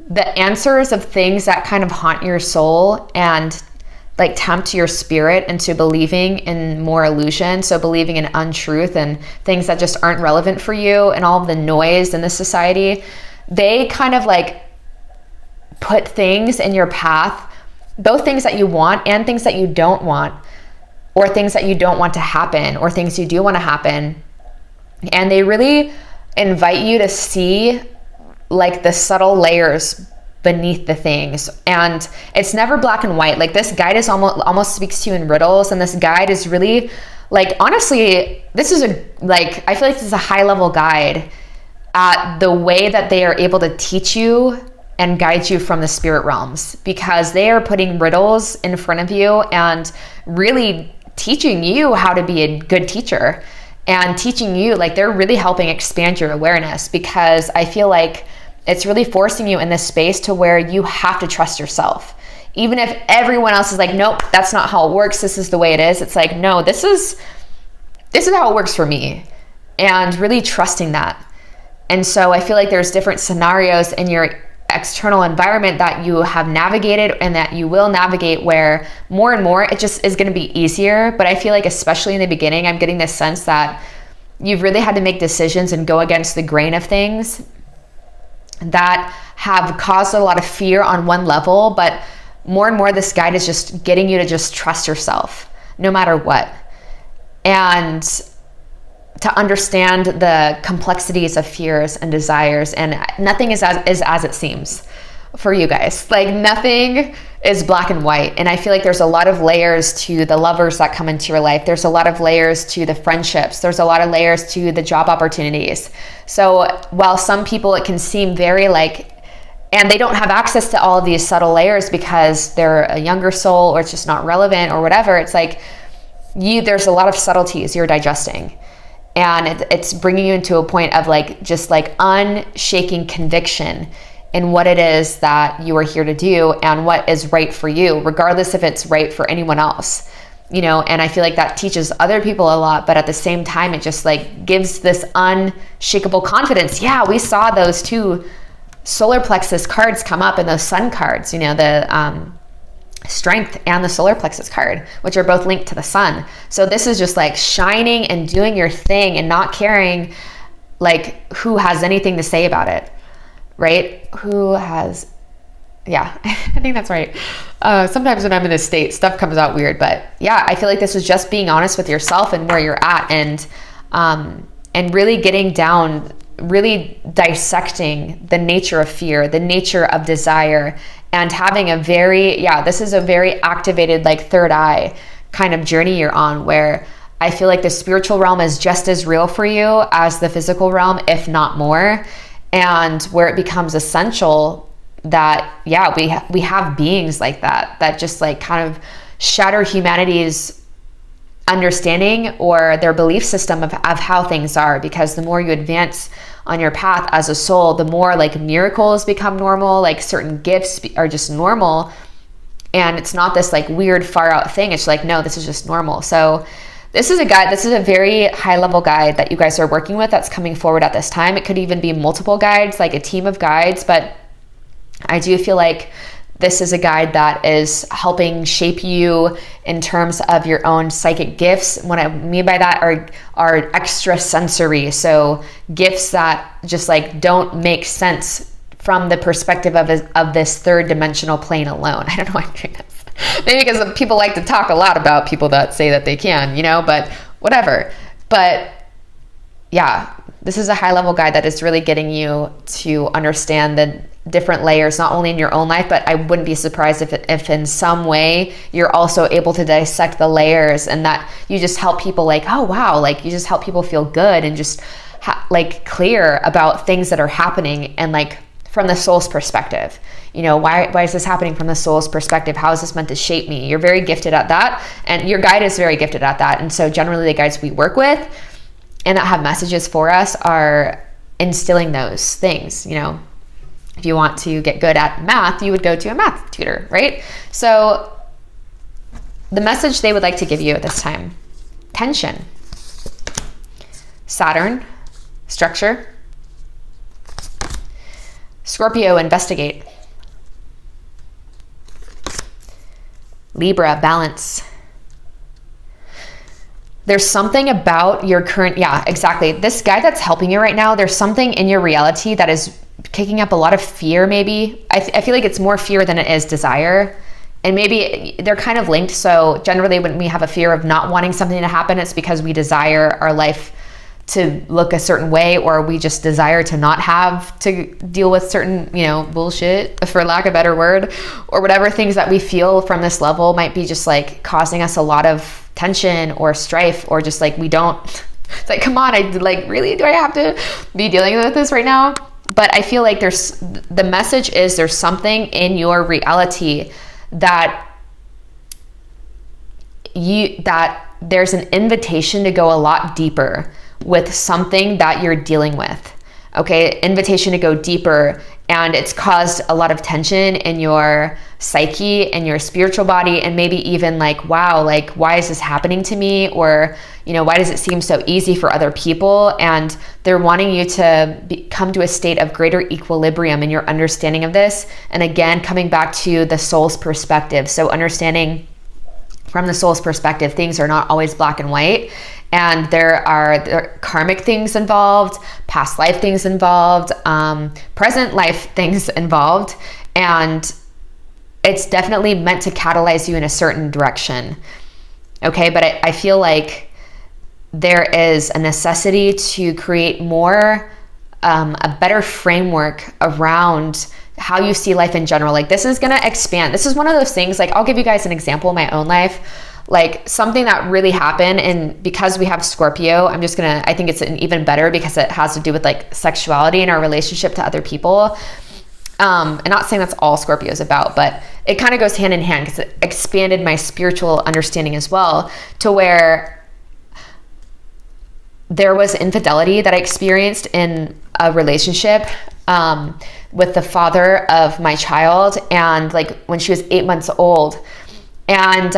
the answers of things that kind of haunt your soul and like tempt your spirit into believing in more illusion. So believing in untruth and things that just aren't relevant for you and all of the noise in this society, they kind of like put things in your path, both things that you want and things that you don't want, or things that you don't want to happen, or things you do want to happen. And they really invite you to see like the subtle layers beneath the things. And it's never black and white. Like this guide is almost speaks to you in riddles. And this guide is really like, honestly, this is I feel like this is a high level guide at the way that they are able to teach you and guide you from the spirit realms, because they are putting riddles in front of you and really teaching you how to be a good teacher, and teaching you, like they're really helping expand your awareness, because I feel like it's really forcing you in this space to where you have to trust yourself. Even if everyone else is like, nope, that's not how it works, this is the way it is. It's like, no, this is how it works for me. And really trusting that. And so I feel like there's different scenarios in your external environment that you have navigated and that you will navigate, where more and more it just is going to be easier. But I feel like especially in the beginning, I'm getting this sense that you've really had to make decisions and go against the grain of things that have caused a lot of fear on one level. But more and more, this guide is just getting you to just trust yourself no matter what, and to understand the complexities of fears and desires. And nothing is as it seems for you guys. Like nothing is black and white. And I feel like there's a lot of layers to the lovers that come into your life. There's a lot of layers to the friendships. There's a lot of layers to the job opportunities. So while some people, it can seem very like, and they don't have access to all of these subtle layers because they're a younger soul, or it's just not relevant or whatever. It's like there's a lot of subtleties you're digesting. And it's bringing you into a point of like, just like unshaking conviction in what it is that you are here to do and what is right for you, regardless if it's right for anyone else, you know. And I feel like that teaches other people a lot, but at the same time, it just like gives this unshakable confidence. Yeah, we saw those 2 solar plexus cards come up, and those sun cards, you know, the strength and the solar plexus card, which are both linked to the sun. So this is just like shining and doing your thing and not caring like who has anything to say about it, right? Yeah, I think that's right. Sometimes when I'm in this state, stuff comes out weird, but yeah, I feel like this is just being honest with yourself and where you're at, and really getting down, really dissecting the nature of fear, the nature of desire, and having this is a very activated, like third eye kind of journey you're on, where I feel like the spiritual realm is just as real for you as the physical realm, if not more. And where it becomes essential that, yeah, we have beings like that just like kind of shatter humanity's understanding or their belief system of how things are. Because the more you advance on your path as a soul, the more like miracles become normal, like certain gifts are just normal. And it's not this like weird far out thing. It's like, no, this is just normal. So this is a guide, this is a very high level guide that you guys are working with that's coming forward at this time. It could even be multiple guides, like a team of guides, but I do feel like this is a guide that is helping shape you in terms of your own psychic gifts. What I mean by that are extra sensory. So gifts that just like don't make sense from the perspective of this third dimensional plane alone. I don't know why I'm doing this. Maybe because people like to talk a lot about people that say that they can, you know, but whatever. But yeah, this is a high level guide that is really getting you to understand the different layers, not only in your own life, but I wouldn't be surprised if in some way you're also able to dissect the layers, and that you just help people like, oh wow, like you just help people feel good and just like clear about things that are happening, and like from the soul's perspective, you know, why is this happening from the soul's perspective? How is this meant to shape me? You're very gifted at that, and your guide is very gifted at that. And so generally the guides we work with and that have messages for us are instilling those things. You know, if you want to get good at math, you would go to a math tutor, right? So the message they would like to give you at this time: tension, Saturn, structure, Scorpio, investigate, Libra, balance. There's something about your current, yeah, exactly. This guy that's helping you right now, there's something in your reality that is kicking up a lot of fear, maybe. I feel like it's more fear than it is desire. And maybe they're kind of linked. So generally when we have a fear of not wanting something to happen, it's because we desire our life to look a certain way, or we just desire to not have to deal with certain, you know, bullshit, for lack of a better word, or whatever things that we feel from this level might be just like causing us a lot of tension or strife, or just like we don't, it's like, come on, I like, really, do I have to be dealing with this right now? But I feel like the message is there's something in your reality that there's an invitation to go a lot deeper with something that you're dealing with. Okay, invitation to go deeper, and it's caused a lot of tension in your psyche and your spiritual body, and maybe even like, wow, like why is this happening to me? Or, you know, why does it seem so easy for other people? And they're wanting you to come to a state of greater equilibrium in your understanding of this. And again, coming back to the soul's perspective. So understanding from the soul's perspective, things are not always black and white. And there are karmic things involved, past life things involved, present life things involved. And it's definitely meant to catalyze you in a certain direction. Okay, but I feel like there is a necessity to create more, a better framework around how you see life in general. Like this is going to expand. This is one of those things, like I'll give you guys an example in my own life. Like something that really happened, and because we have Scorpio, I think it's even better because it has to do with like sexuality and our relationship to other people. And not saying that's all Scorpio is about, but it kind of goes hand in hand because it expanded my spiritual understanding as well, to where there was infidelity that I experienced in a relationship with the father of my child, and like when she was 8 months old. And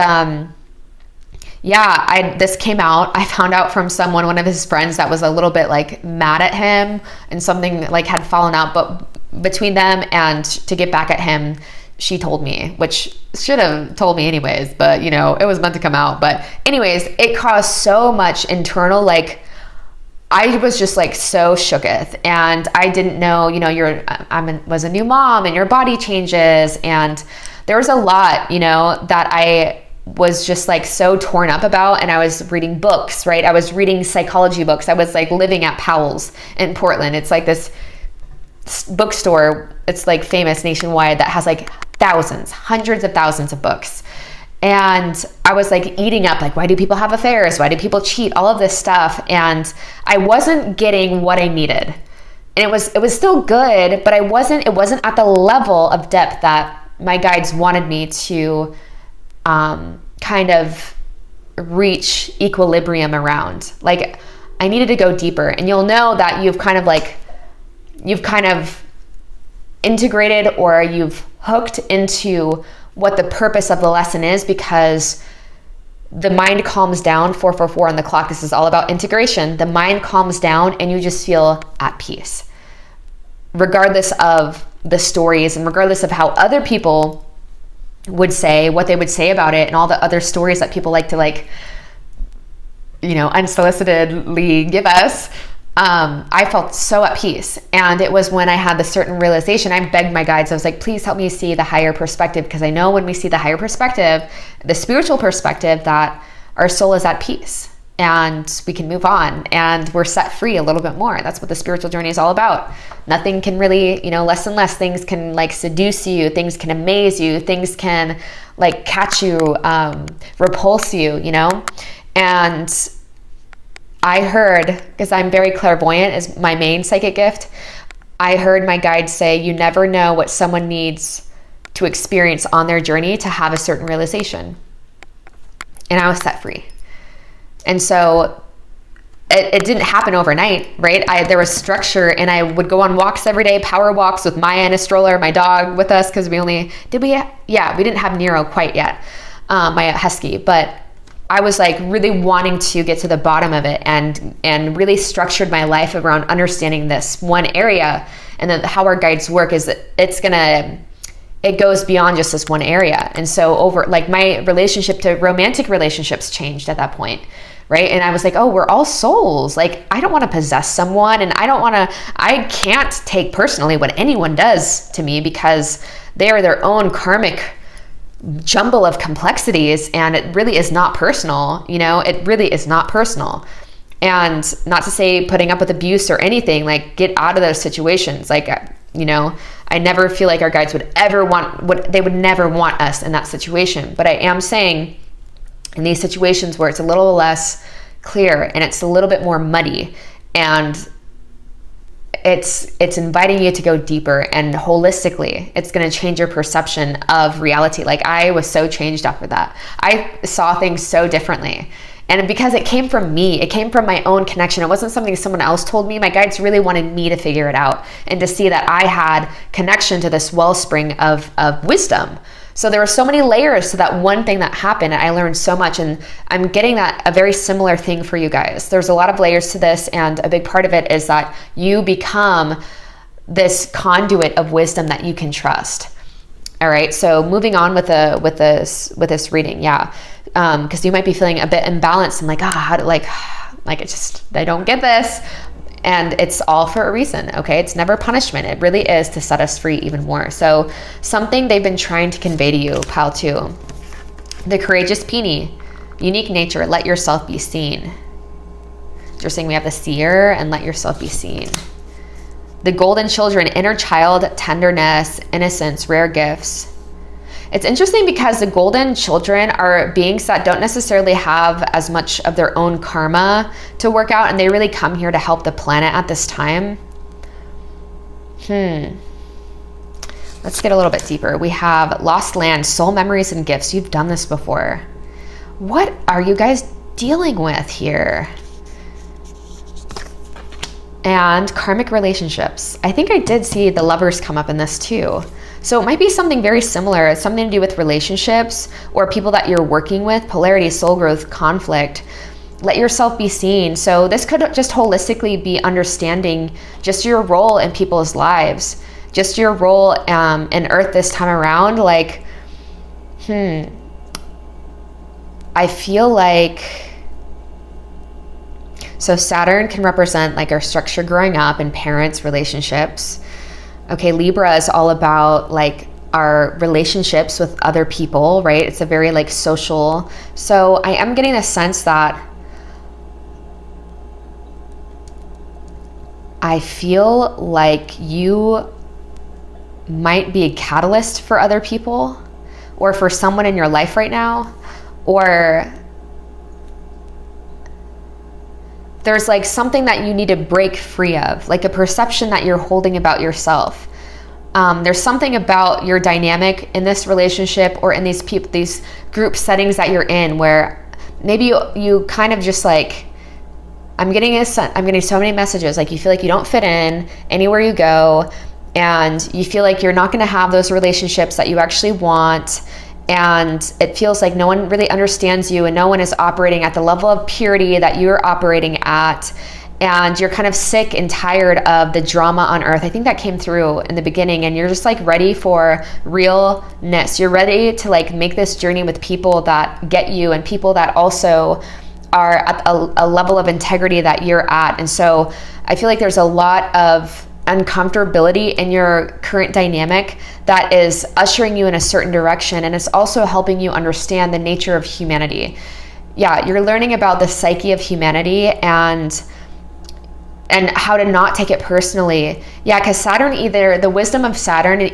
this came out. I found out from one of his friends that was a little bit like mad at him, and something like had fallen out but between them, and to get back at him, she told me, which should have told me anyways, but you know, it was meant to come out. But anyways, it caused so much internal, like I was just like so shooketh, and I didn't know, you know, was a new mom and your body changes, and there was a lot, you know, that I was just like so torn up about. And I was reading books, right? I was reading psychology books. I was like living at Powell's in Portland. It's like this bookstore. It's like famous nationwide that has like hundreds of thousands of books. And I was like eating up, like, why do people have affairs? Why do people cheat? All of this stuff. And I wasn't getting what I needed. And it was still good, but it wasn't at the level of depth that my guides wanted me to kind of reach equilibrium around. Like I needed to go deeper. And you'll know that you've kind of like you've kind of integrated or you've hooked into what the purpose of the lesson is, because the mind calms down. 444 on the clock. This is all about integration. The mind calms down and you just feel at peace, regardless of the stories and regardless of how other people would say what they would say about it and all the other stories that people like to unsolicitedly give us. I felt so at peace. And it was when I had the certain realization, I begged my guides. I was like, please help me see the higher perspective. Because I know when we see the higher perspective, the spiritual perspective, that our soul is at peace and we can move on and we're set free a little bit more. That's what the spiritual journey is all about. Nothing can really, less and less things can like seduce you. Things can amaze you. Things can like catch you, repulse you, And I heard, because I'm very clairvoyant is my main psychic gift, I heard my guides say, you never know what someone needs to experience on their journey to have a certain realization. And I was set free. And so it didn't happen overnight, right? There was structure, and I would go on walks every day, power walks with Maya in a stroller, my dog with us, because we didn't have Nero quite yet, my husky, but I was like really wanting to get to the bottom of it and really structured my life around understanding this one area. And then how our guides work is that it goes beyond just this one area. And so over like my relationship to romantic relationships changed at that point. Right. And I was like, oh, we're all souls. Like, I don't want to possess someone, and I can't take personally what anyone does to me, because they are their own karmic jumble of complexities, and it really is not personal. It really is not personal. And not to say putting up with abuse or anything, like get out of those situations. Like, I never feel like our guides would never want us in that situation. But I am saying in these situations where it's a little less clear and it's a little bit more muddy, and it's inviting you to go deeper and holistically, it's going to change your perception of reality. Like, I was so changed after that. I saw things so differently. And because it came from me, it came from my own connection. It wasn't something someone else told me. My guides really wanted me to figure it out and to see that I had connection to this wellspring of wisdom. So there were so many layers to that one thing that happened. I learned so much, and I'm getting that a very similar thing for you guys. There's a lot of layers to this, and a big part of it is that you become this conduit of wisdom that you can trust. All right. So moving on with this reading, yeah, because you might be feeling a bit imbalanced and like, I don't get this. And it's all for a reason, okay? It's never punishment. It really is to set us free even more. So something they've been trying to convey to you, pile 2. The courageous peony, unique nature, let yourself be seen. You're saying we have the seer and let yourself be seen. The golden children, inner child, tenderness, innocence, rare gifts. It's interesting because the golden children are beings that don't necessarily have as much of their own karma to work out, and they really come here to help the planet at this time. Let's get a little bit deeper. We have lost land, soul memories, and gifts. You've done this before. What are you guys dealing with here? And karmic relationships. I think I did see the lovers come up in this too. So it might be something very similar. It's something to do with relationships or people that you're working with, polarity, soul growth, conflict. Let yourself be seen. So this could just holistically be understanding just your role in people's lives, just your role in Earth this time around. Like, I feel like, so Saturn can represent like our structure growing up and parents, relationships. Okay, Libra is all about like our relationships with other people, right? It's a very like social. So I am getting a sense that I feel like you might be a catalyst for other people or for someone in your life right now, or there's like something that you need to break free of, like a perception that you're holding about yourself. There's something about your dynamic in this relationship or in these group settings that you're in where maybe you kind of just like I'm getting so many messages. Like, you feel like you don't fit in anywhere you go, and you feel like you're not going to have those relationships that you actually want. And it feels like no one really understands you, and no one is operating at the level of purity that you're operating at. And you're kind of sick and tired of the drama on earth. I think that came through in the beginning, and you're just like ready for realness. You're ready to like make this journey with people that get you, and people that also are at a level of integrity that you're at. And so I feel like there's a lot of uncomfortability in your current dynamic that is ushering you in a certain direction, and it's also helping you understand the nature of humanity. Yeah, you're learning about the psyche of humanity and how to not take it personally. Yeah, because Saturn, the wisdom of Saturn, it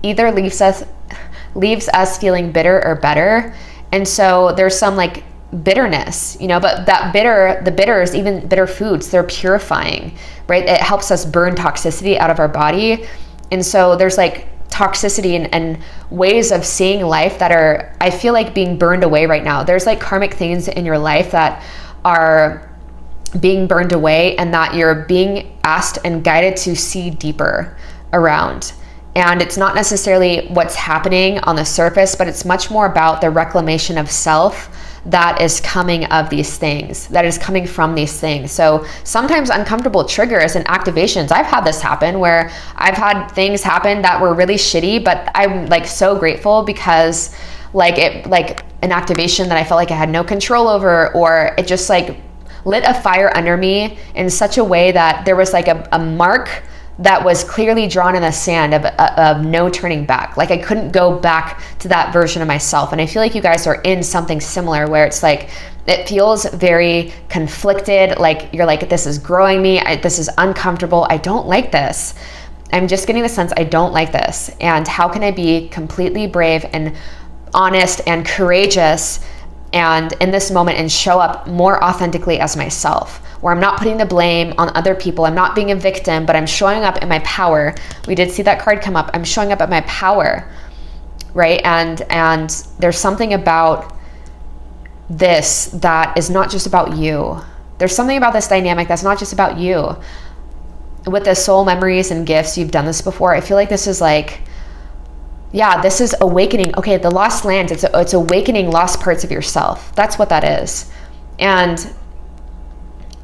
either leaves us feeling bitter or better. And so there's some like bitterness, but the bitters, even bitter foods, they're purifying, right? It helps us burn toxicity out of our body. And so there's like toxicity and ways of seeing life that are, I feel like, being burned away right now. There's like karmic things in your life that are being burned away, and that you're being asked and guided to see deeper around. And it's not necessarily what's happening on the surface, but it's much more about the reclamation of self that is coming of these things, that is coming from these things. So sometimes uncomfortable triggers and activations. I've had this happen where I've had things happen that were really shitty, but I'm like so grateful because like an activation that I felt like I had no control over, or it just like lit a fire under me in such a way that there was like a mark that was clearly drawn in the sand of no turning back. Like I couldn't go back to that version of myself. And I feel like you guys are in something similar where it's like, it feels very conflicted. Like you're like, this is growing me. This is uncomfortable. I don't like this. I'm just getting the sense I don't like this. And how can I be completely brave and honest and courageous and in this moment and show up more authentically as myself, where I'm not putting the blame on other people. I'm not being a victim, but I'm showing up in my power. We did see that card come up. I'm showing up at my power, right? And there's something about this that is not just about you. There's something about this dynamic that's not just about you. With the soul memories and gifts, you've done this before. I feel like this is like, yeah, this is awakening. Okay, the lost lands, it's awakening lost parts of yourself. That's what that is. And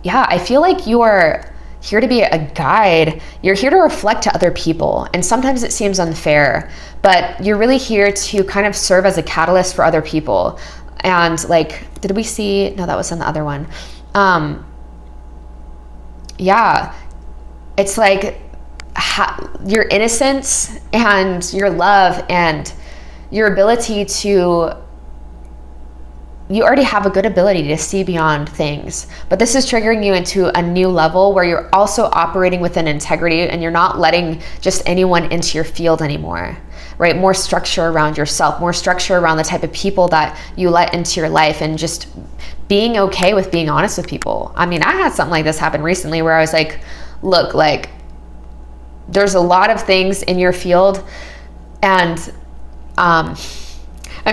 yeah, I feel like you are here to be a guide. You're here to reflect to other people. And sometimes it seems unfair, but you're really here to kind of serve as a catalyst for other people. And like, did we see? No, that was in the other one. Yeah, it's like your innocence and your love and your ability to, you already have a good ability to see beyond things, but this is triggering you into a new level where you're also operating within integrity and you're not letting just anyone into your field anymore, right? More structure around yourself, more structure around the type of people that you let into your life, and just being okay with being honest with people. I mean, I had something like this happen recently where I was like, look, like, there's a lot of things in your field, and I'm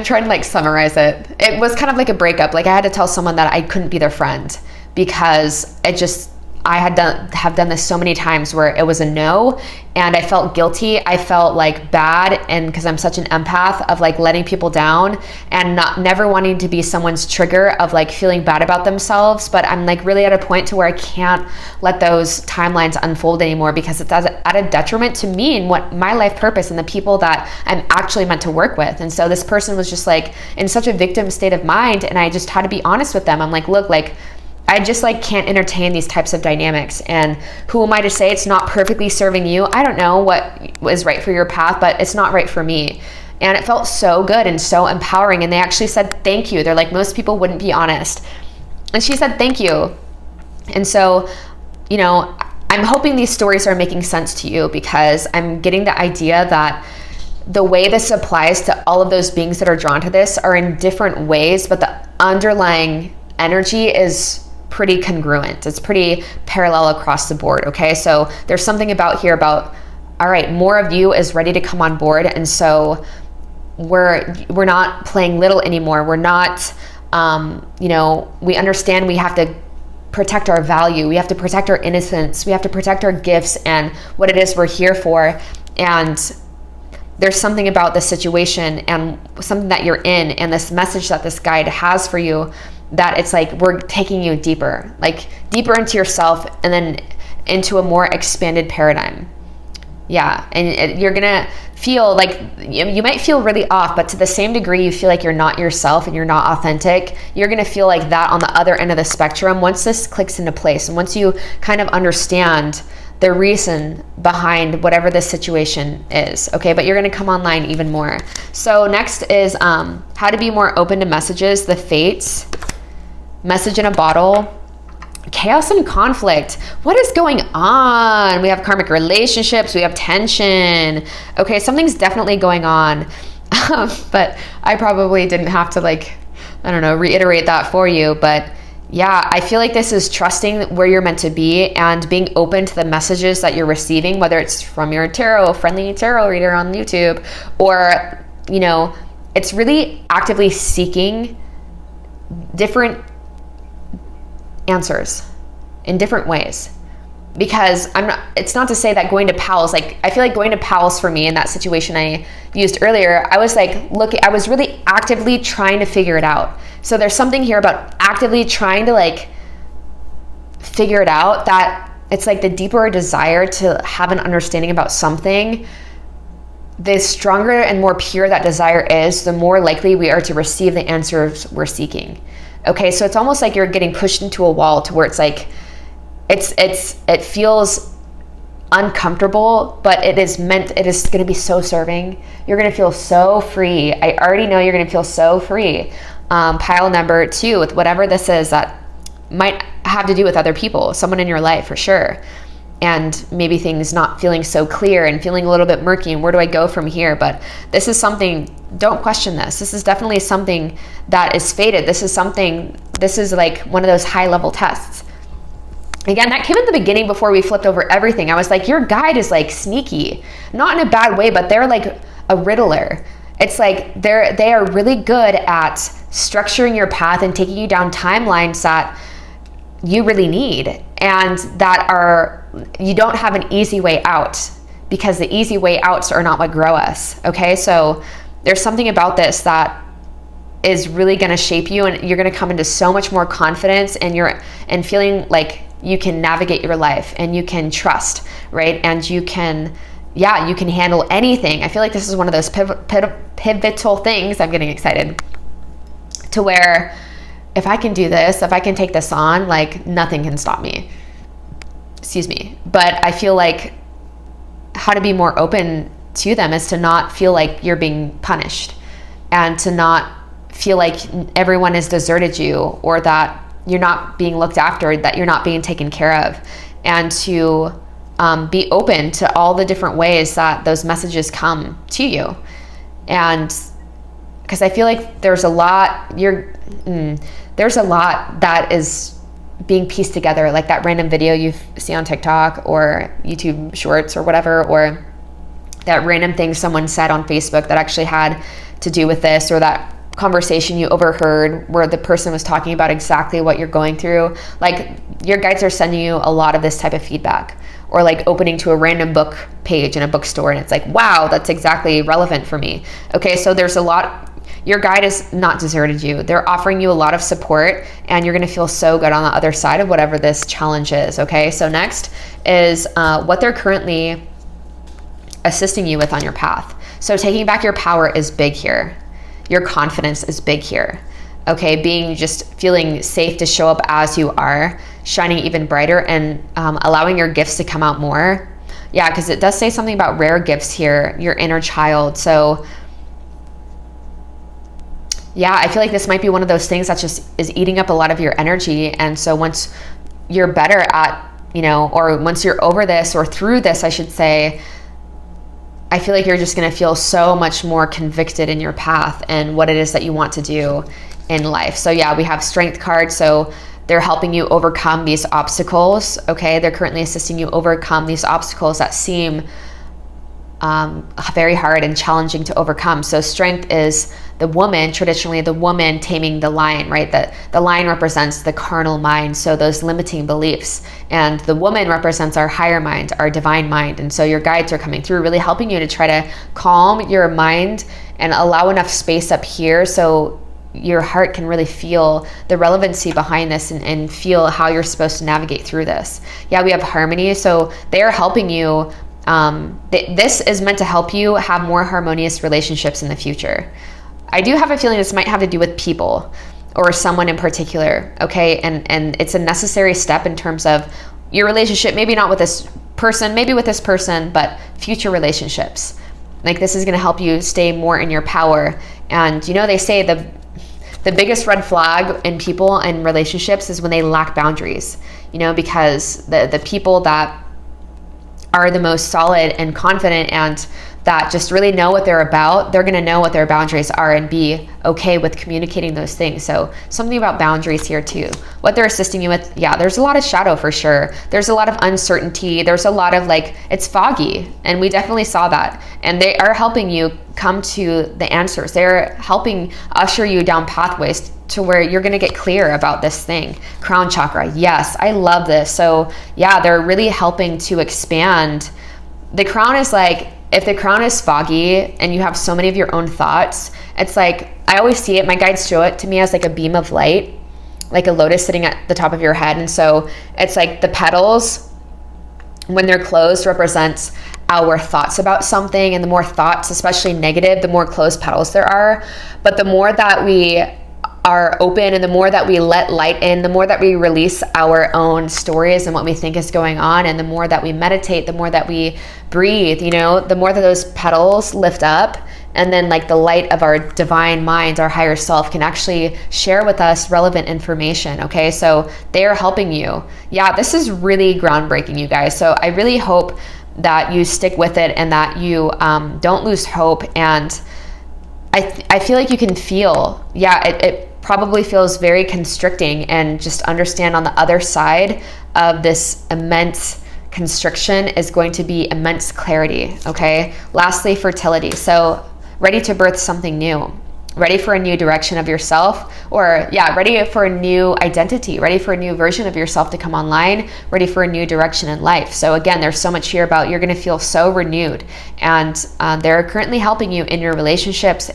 trying to like summarize it. It was kind of like a breakup. Like I had to tell someone that I couldn't be their friend because I have done this so many times where it was a no, and I felt guilty. I felt like bad, and because I'm such an empath, of like letting people down and never wanting to be someone's trigger of like feeling bad about themselves. But I'm like really at a point to where I can't let those timelines unfold anymore, because it's at a detriment to me and what my life purpose and the people that I'm actually meant to work with. And so this person was just like in such a victim state of mind, and I just had to be honest with them. I'm like, look, like, I just like can't entertain these types of dynamics. And who am I to say it's not perfectly serving you? I don't know what is right for your path, but it's not right for me. And it felt so good and so empowering. And they actually said, thank you. They're like, most people wouldn't be honest. And she said, thank you. And so, you know, I'm hoping these stories are making sense to you, because I'm getting the idea that the way this applies to all of those beings that are drawn to this are in different ways, but the underlying energy is pretty congruent. It's pretty parallel across the board. Okay. So there's something about here about, all right, more of you is ready to come on board. And so we're not playing little anymore. We're not, you know, we understand we have to protect our value. We have to protect our innocence. We have to protect our gifts and what it is we're here for. And there's something about this situation and something that you're in and this message that this guide has for you that it's like we're taking you deeper, like deeper into yourself and then into a more expanded paradigm. Yeah, and you're gonna feel like you might feel really off, but to the same degree you feel like you're not yourself and you're not authentic, you're gonna feel like that on the other end of the spectrum once this clicks into place and once you kind of understand the reason behind whatever this situation is, okay? But you're gonna come online even more. So next is how to be more open to messages, the fates, message in a bottle, chaos and conflict. What is going on? We have karmic relationships, we have tension. Okay, something's definitely going on. But I probably didn't have to reiterate that for you. But yeah, I feel like this is trusting where you're meant to be and being open to the messages that you're receiving, whether it's from your friendly tarot reader on YouTube, or, it's really actively seeking different answers in different ways. Because it's not to say that going to Powell's, I feel like going to Powell's for me in that situation I used earlier, I was I was really actively trying to figure it out. So there's something here about actively trying to figure it out, that it's like the deeper desire to have an understanding about something, the stronger and more pure that desire is, the more likely we are to receive the answers we're seeking. Okay, so it's almost like you're getting pushed into a wall to where it's it feels uncomfortable, but it is going to be so serving. You're going to feel so free. I already know you're going to feel so free. Pile number 2, with whatever this is that might have to do with other people, someone in your life for sure. And maybe things not feeling so clear and feeling a little bit murky, and where do I go from here? But this is something, don't question this. This is definitely something that is fated. This is like one of those high level tests. Again, that came at the beginning before we flipped over everything. I was like, your guide is sneaky, not in a bad way, but they're like a riddler. It's like they are really good at structuring your path and taking you down timelines that you really need, and that you don't have an easy way out, because the easy way outs are not what grow us. Okay, so there's something about this that is really going to shape you, and you're going to come into so much more confidence, and feeling like you can navigate your life and you can trust, right? And you can handle anything. I feel like this is one of those pivotal things. I'm getting excited to where if I can do this, if I can take this on, nothing can stop me. Excuse me. But I feel like how to be more open to them is to not feel like you're being punished, and to not feel like everyone has deserted you, or that you're not being looked after, that you're not being taken care of, and to be open to all the different ways that those messages come to you. And because I feel like there's a lot that is being pieced together, like that random video you see on TikTok or YouTube Shorts or whatever, or that random thing someone said on Facebook that actually had to do with this, or that conversation you overheard where the person was talking about exactly what you're going through. Your guides are sending you a lot of this type of feedback, or opening to a random book page in a bookstore and it's wow, that's exactly relevant for me. Okay, so there's a lot. Your guide has not deserted you. They're offering you a lot of support, and you're going to feel so good on the other side of whatever this challenge is. Okay, so next is what they're currently assisting you with on your path. So taking back your power is big here. Your confidence is big here. Okay, just feeling safe to show up as you are, shining even brighter, and allowing your gifts to come out more. Yeah, because it does say something about rare gifts here, your inner child. So yeah, I feel like this might be one of those things that just is eating up a lot of your energy. And so once you're better at, or once you're over this, or through this, I should say, I feel like you're just going to feel so much more convicted in your path and what it is that you want to do in life. So yeah, we have strength cards. So they're helping you overcome these obstacles. Okay, they're currently assisting you overcome these obstacles that seem very hard and challenging to overcome. So strength is the woman, traditionally the woman taming the lion, right? The lion represents the carnal mind, so those limiting beliefs. And the woman represents our higher mind, our divine mind. And so your guides are coming through, really helping you to try to calm your mind and allow enough space up here so your heart can really feel the relevancy behind this and feel how you're supposed to navigate through this. Yeah, we have harmony. So they're helping you. This is meant to help you have more harmonious relationships in the future. I do have a feeling this might have to do with people or someone in particular, okay? And it's a necessary step in terms of your relationship, maybe not with this person, maybe with this person, but future relationships. Like, this is going to help you stay more in your power. And, you know, they say the biggest red flag in people and relationships is when they lack boundaries, you know, because the people that are the most solid and confident and that just really know what they're about, they're going to know what their boundaries are and be okay with communicating those things. So something about boundaries here too. What they're assisting you with, yeah, there's a lot of shadow for sure. There's a lot of uncertainty. There's a lot of like, it's foggy. And we definitely saw that. And they are helping you come to the answers. They're helping usher you down pathways to where you're going to get clear about this thing. Crown chakra. Yes, I love this. So yeah, they're really helping to expand. The crown is like, if the crown is foggy and you have so many of your own thoughts, it's like, I always see it, my guides show it to me as like a beam of light, like a lotus sitting at the top of your head. And so it's like the petals, when they're closed, represents our thoughts about something. And the more thoughts, especially negative, the more closed petals there are. But the more that we are open and the more that we let light in, the more that we release our own stories and what we think is going on, and the more that we meditate, the more that we breathe, you know, the more that those petals lift up, and then like the light of our divine mind, our higher self, can actually share with us relevant information. Okay, so they are helping you. Yeah, this is really groundbreaking, you guys. So I really hope that you stick with it and that you don't lose hope. And I feel like you can feel, yeah, it probably feels very constricting, and just understand on the other side of this immense constriction is going to be immense clarity. Okay. Lastly, fertility. So ready to birth something new, ready for a new direction of yourself, or yeah, ready for a new identity, ready for a new version of yourself to come online, ready for a new direction in life. So again, there's so much here about you're going to feel so renewed, and they're currently helping you in your relationships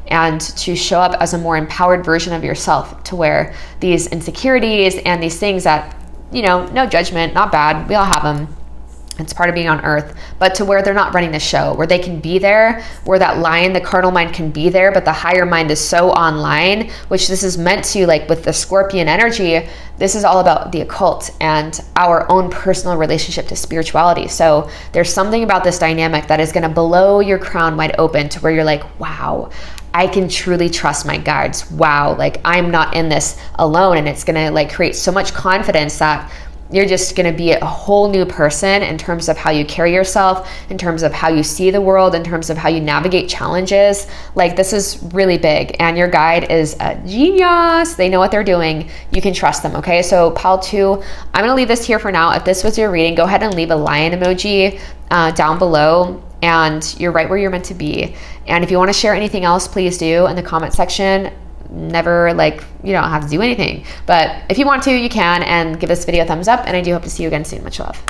and to show up as a more empowered version of yourself, to where these insecurities and these things that, you know, no judgment, not bad, we all have them. It's part of being on earth, but to where they're not running the show, where they can be there, where that lion, the carnal mind, can be there, but the higher mind is so online, which this is meant to, like with the Scorpion energy, this is all about the occult and our own personal relationship to spirituality. So there's something about this dynamic that is going to blow your crown wide open, to where you're like, wow, I can truly trust my guides. Wow, like I'm not in this alone. And it's going to like create so much confidence that you're just going to be a whole new person in terms of how you carry yourself, in terms of how you see the world, in terms of how you navigate challenges. Like, this is really big, and your guide is a genius. They know what they're doing. You can trust them. Okay. So pile 2, I'm going to leave this here for now. If this was your reading, go ahead and leave a lion emoji down below, and you're right where you're meant to be. And if you want to share anything else, please do in the comment section. Never, like, you don't have to do anything, but if you want to, you can, and give this video a thumbs up. And I do hope to see you again soon. Much love.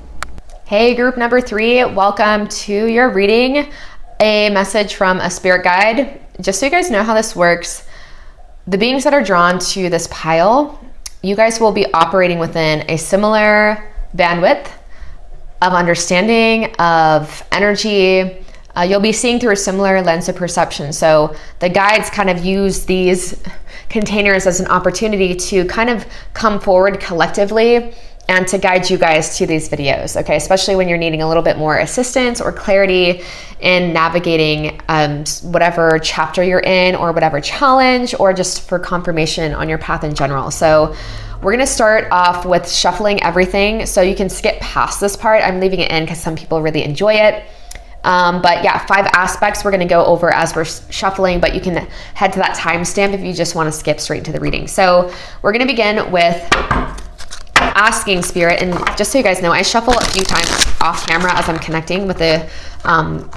Hey, group number 3, welcome to your reading. A message from a spirit guide. Just so you guys know how this works, the beings that are drawn to this pile, you guys will be operating within a similar bandwidth of understanding, of energy. You'll be seeing through a similar lens of perception. So the guides kind of use these containers as an opportunity to kind of come forward collectively and to guide you guys to these videos, okay? Especially when you're needing a little bit more assistance or clarity in navigating whatever chapter you're in, or whatever challenge, or just for confirmation on your path in general. So we're gonna start off with shuffling everything. So you can skip past this part. I'm leaving it in because some people really enjoy it. But yeah, 5 aspects we're going to go over as we're shuffling, but you can head to that timestamp if you just want to skip straight into the reading. So we're going to begin with asking Spirit, and just so you guys know, I shuffle a few times off camera as I'm connecting with the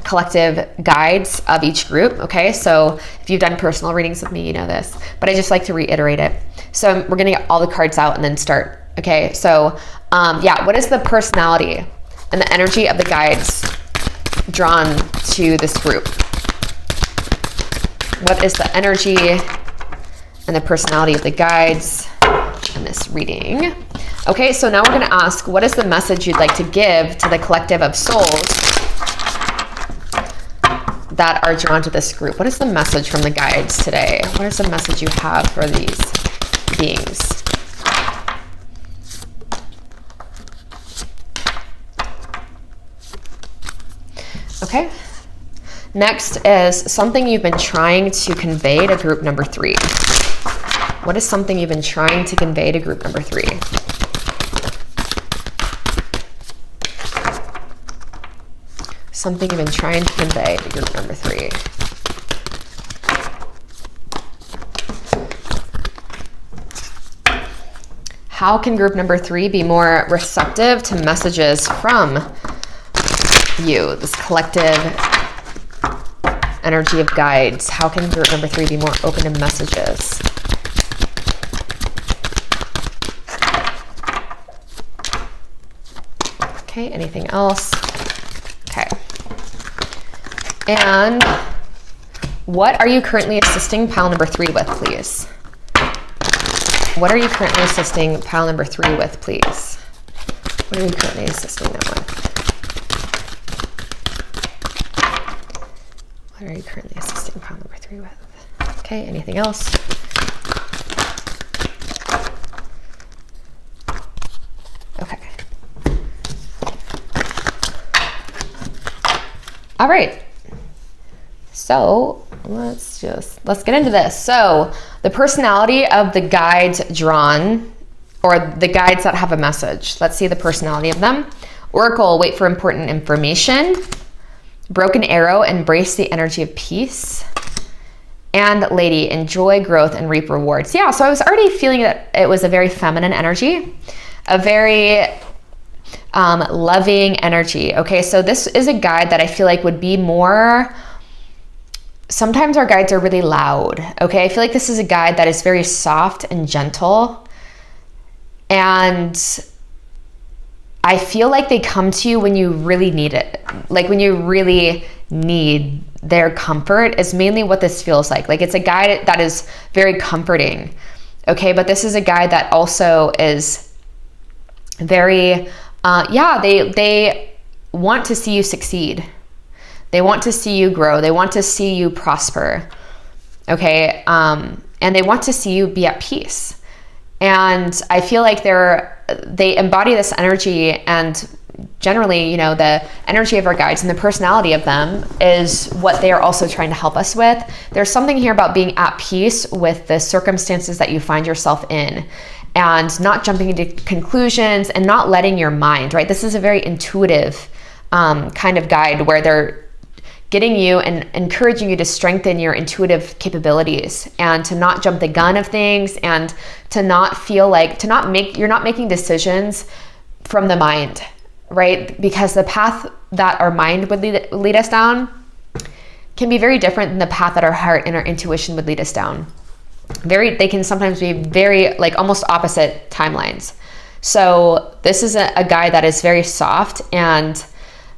collective guides of each group, okay? So if you've done personal readings with me, you know this, but I just like to reiterate it. So we're gonna get all the cards out and then start, okay? So yeah, what is the personality and the energy of the guides drawn to this group? What is the energy and the personality of the guides in this reading? Okay, so now we're going to ask, what is the message you'd like to give to the collective of souls that are drawn to this group? What is the message from the guides today? What is the message you have for these beings? Okay. Next is something you've been trying to convey to group number 3. What is something you've been trying to convey to group number 3? Something you've been trying to convey to group number 3. How can group number 3 be more receptive to messages from you, this collective energy of guides? How can group number 3 be more open to messages? Okay, anything else? Okay. And what are you currently assisting pile number 3 with, please? What are you currently assisting pile number 3 with, please? What are you currently assisting them with? What are you currently assisting pile number 3 with? Okay, anything else? Okay. All right. So let's get into this. So the personality of the guides drawn, or the guides that have a message. Let's see the personality of them. Oracle, wait for important information. Broken arrow, embrace the energy of peace. And lady, enjoy growth and reap rewards. Yeah, so I was already feeling that it was a very feminine energy, a very loving energy. Okay, so this is a guide that I feel like would be more, sometimes our guides are really loud. Okay, I feel like this is a guide that is very soft and gentle. And I feel like they come to you when you really need it. Like when you really need their comfort is mainly what this feels like. Like it's a guide that is very comforting. Okay, but this is a guide that also is very, they want to see you succeed. They want to see you grow. They want to see you prosper. Okay, and they want to see you be at peace. And I feel like they embody this energy, and generally, you know, the energy of our guides and the personality of them is what they are also trying to help us with. There's something here about being at peace with the circumstances that you find yourself in, and not jumping into conclusions and not letting your mind, right? This is a very intuitive kind of guide where they're getting you and encouraging you to strengthen your intuitive capabilities and to not jump the gun of things, and to not feel like, you're not making decisions from the mind, right? Because the path that our mind would lead us down can be very different than the path that our heart and our intuition would lead us down. They can sometimes be very, like, almost opposite timelines. So this is a guide that is very soft, and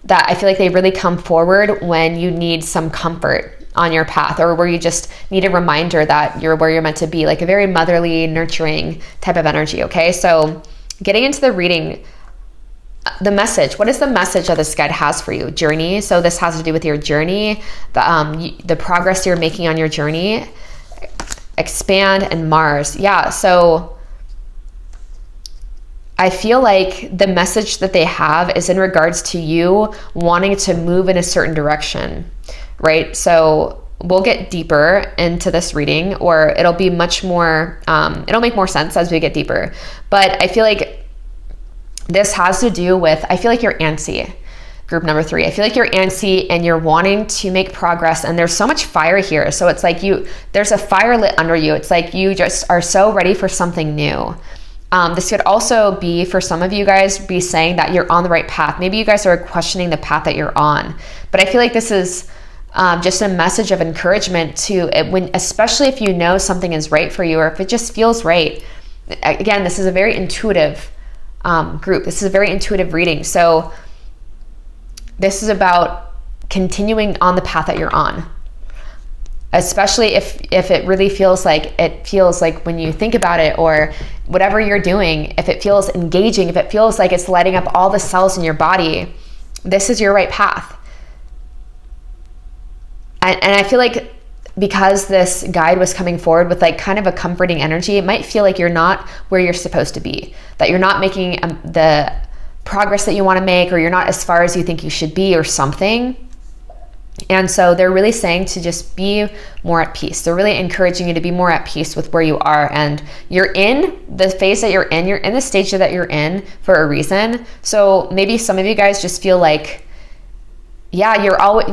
that I feel like they really come forward when you need some comfort on your path, or where you just need a reminder that you're where you're meant to be, like a very motherly, nurturing type of energy. Okay, so getting into the reading, the message, what is the message that this guide has for you? Journey. So this has to do with your journey, the progress you're making on your journey. Expand and Mars. Yeah, so I feel like the message that they have is in regards to you wanting to move in a certain direction, right? So we'll get deeper into this reading, or it'll be much more, it'll make more sense as we get deeper. But I feel like this has to do with, I feel like you're antsy, group number 3. I feel like you're antsy and you're wanting to make progress, and there's so much fire here. So it's like there's a fire lit under you. It's like you just are so ready for something new. This could also be, for some of you guys, be saying that you're on the right path. Maybe you guys are questioning the path that you're on. But I feel like this is just a message of encouragement to it, when, especially if you know something is right for you, or if it just feels right. Again, this is a very intuitive group. This is a very intuitive reading. So this is about continuing on the path that you're on. Especially if it really feels like when you think about it, or whatever you're doing, if it feels engaging, if it feels like it's lighting up all the cells in your body, this is your right path. And I feel like because this guide was coming forward with like kind of a comforting energy, it might feel like you're not where you're supposed to be, that you're not making the progress that you want to make, or you're not as far as you think you should be, or something. And so they're really saying to just be more at peace. They're really encouraging you to be more at peace with where you are. And you're in the phase that you're in the stage that you're in for a reason. So maybe some of you guys just feel like, yeah,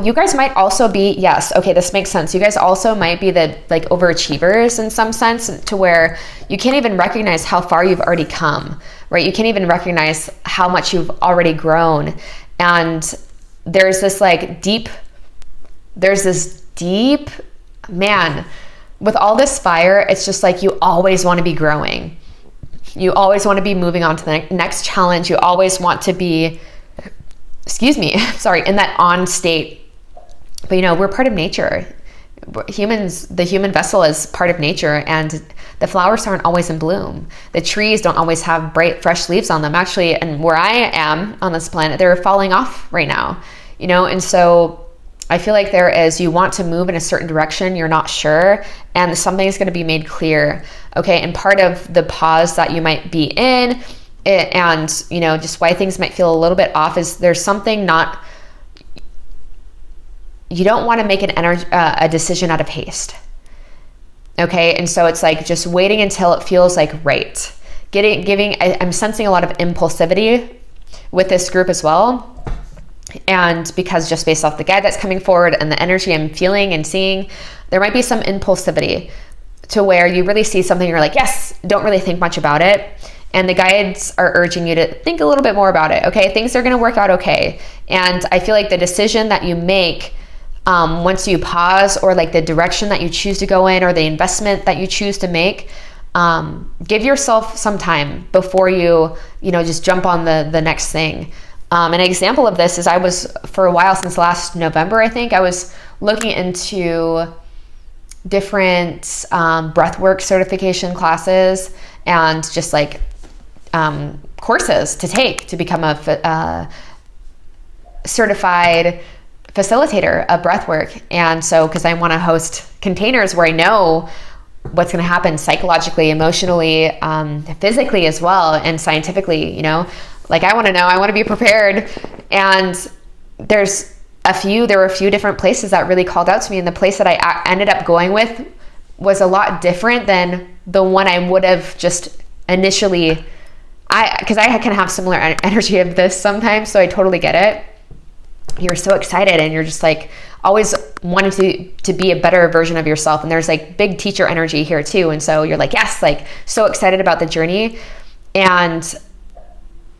you guys might also be, yes, okay, this makes sense. You guys also might be the like overachievers in some sense, to where you can't even recognize how far you've already come, right? You can't even recognize how much you've already grown. And there's this deep, man, with all this fire, it's just like you always want to be growing. You always want to be moving on to the next challenge. You always want to be, in that on state. But we're part of nature. Humans, the human vessel is part of nature, and the flowers aren't always in bloom. The trees don't always have bright, fresh leaves on them. Actually, and where I am on this planet, they're falling off right now, and so I feel like you want to move in a certain direction, you're not sure, and something is going to be made clear. Okay. And part of the pause that you might be in, and just why things might feel a little bit off, is there's something you don't want to make a decision out of haste. Okay. And so it's like just waiting until it feels like right. I'm sensing a lot of impulsivity with this group as well. And because just based off the guide that's coming forward and the energy I'm feeling and seeing, there might be some impulsivity to where you really see something, you're like, yes, don't really think much about it. And the guides are urging you to think a little bit more about it. Okay, things are going to work out okay. And I feel like the decision that you make once you pause, or like the direction that you choose to go in, or the investment that you choose to make, give yourself some time before you just jump on the next thing. An example of this is I was, for a while, since last November, I think, I was looking into different breathwork certification classes, and just like courses to take to become a certified facilitator of breathwork. And so, because I want to host containers where I know what's going to happen psychologically, emotionally, physically as well, and scientifically, like I want to know, I want to be prepared. And there were a few different places that really called out to me. And the place that I ended up going with was a lot different than the one I would have just initially, because I can have similar energy of this sometimes. So I totally get it. You're so excited, and you're just like always wanting to be a better version of yourself. And there's like big teacher energy here too. And so you're like, yes, like so excited about the journey. And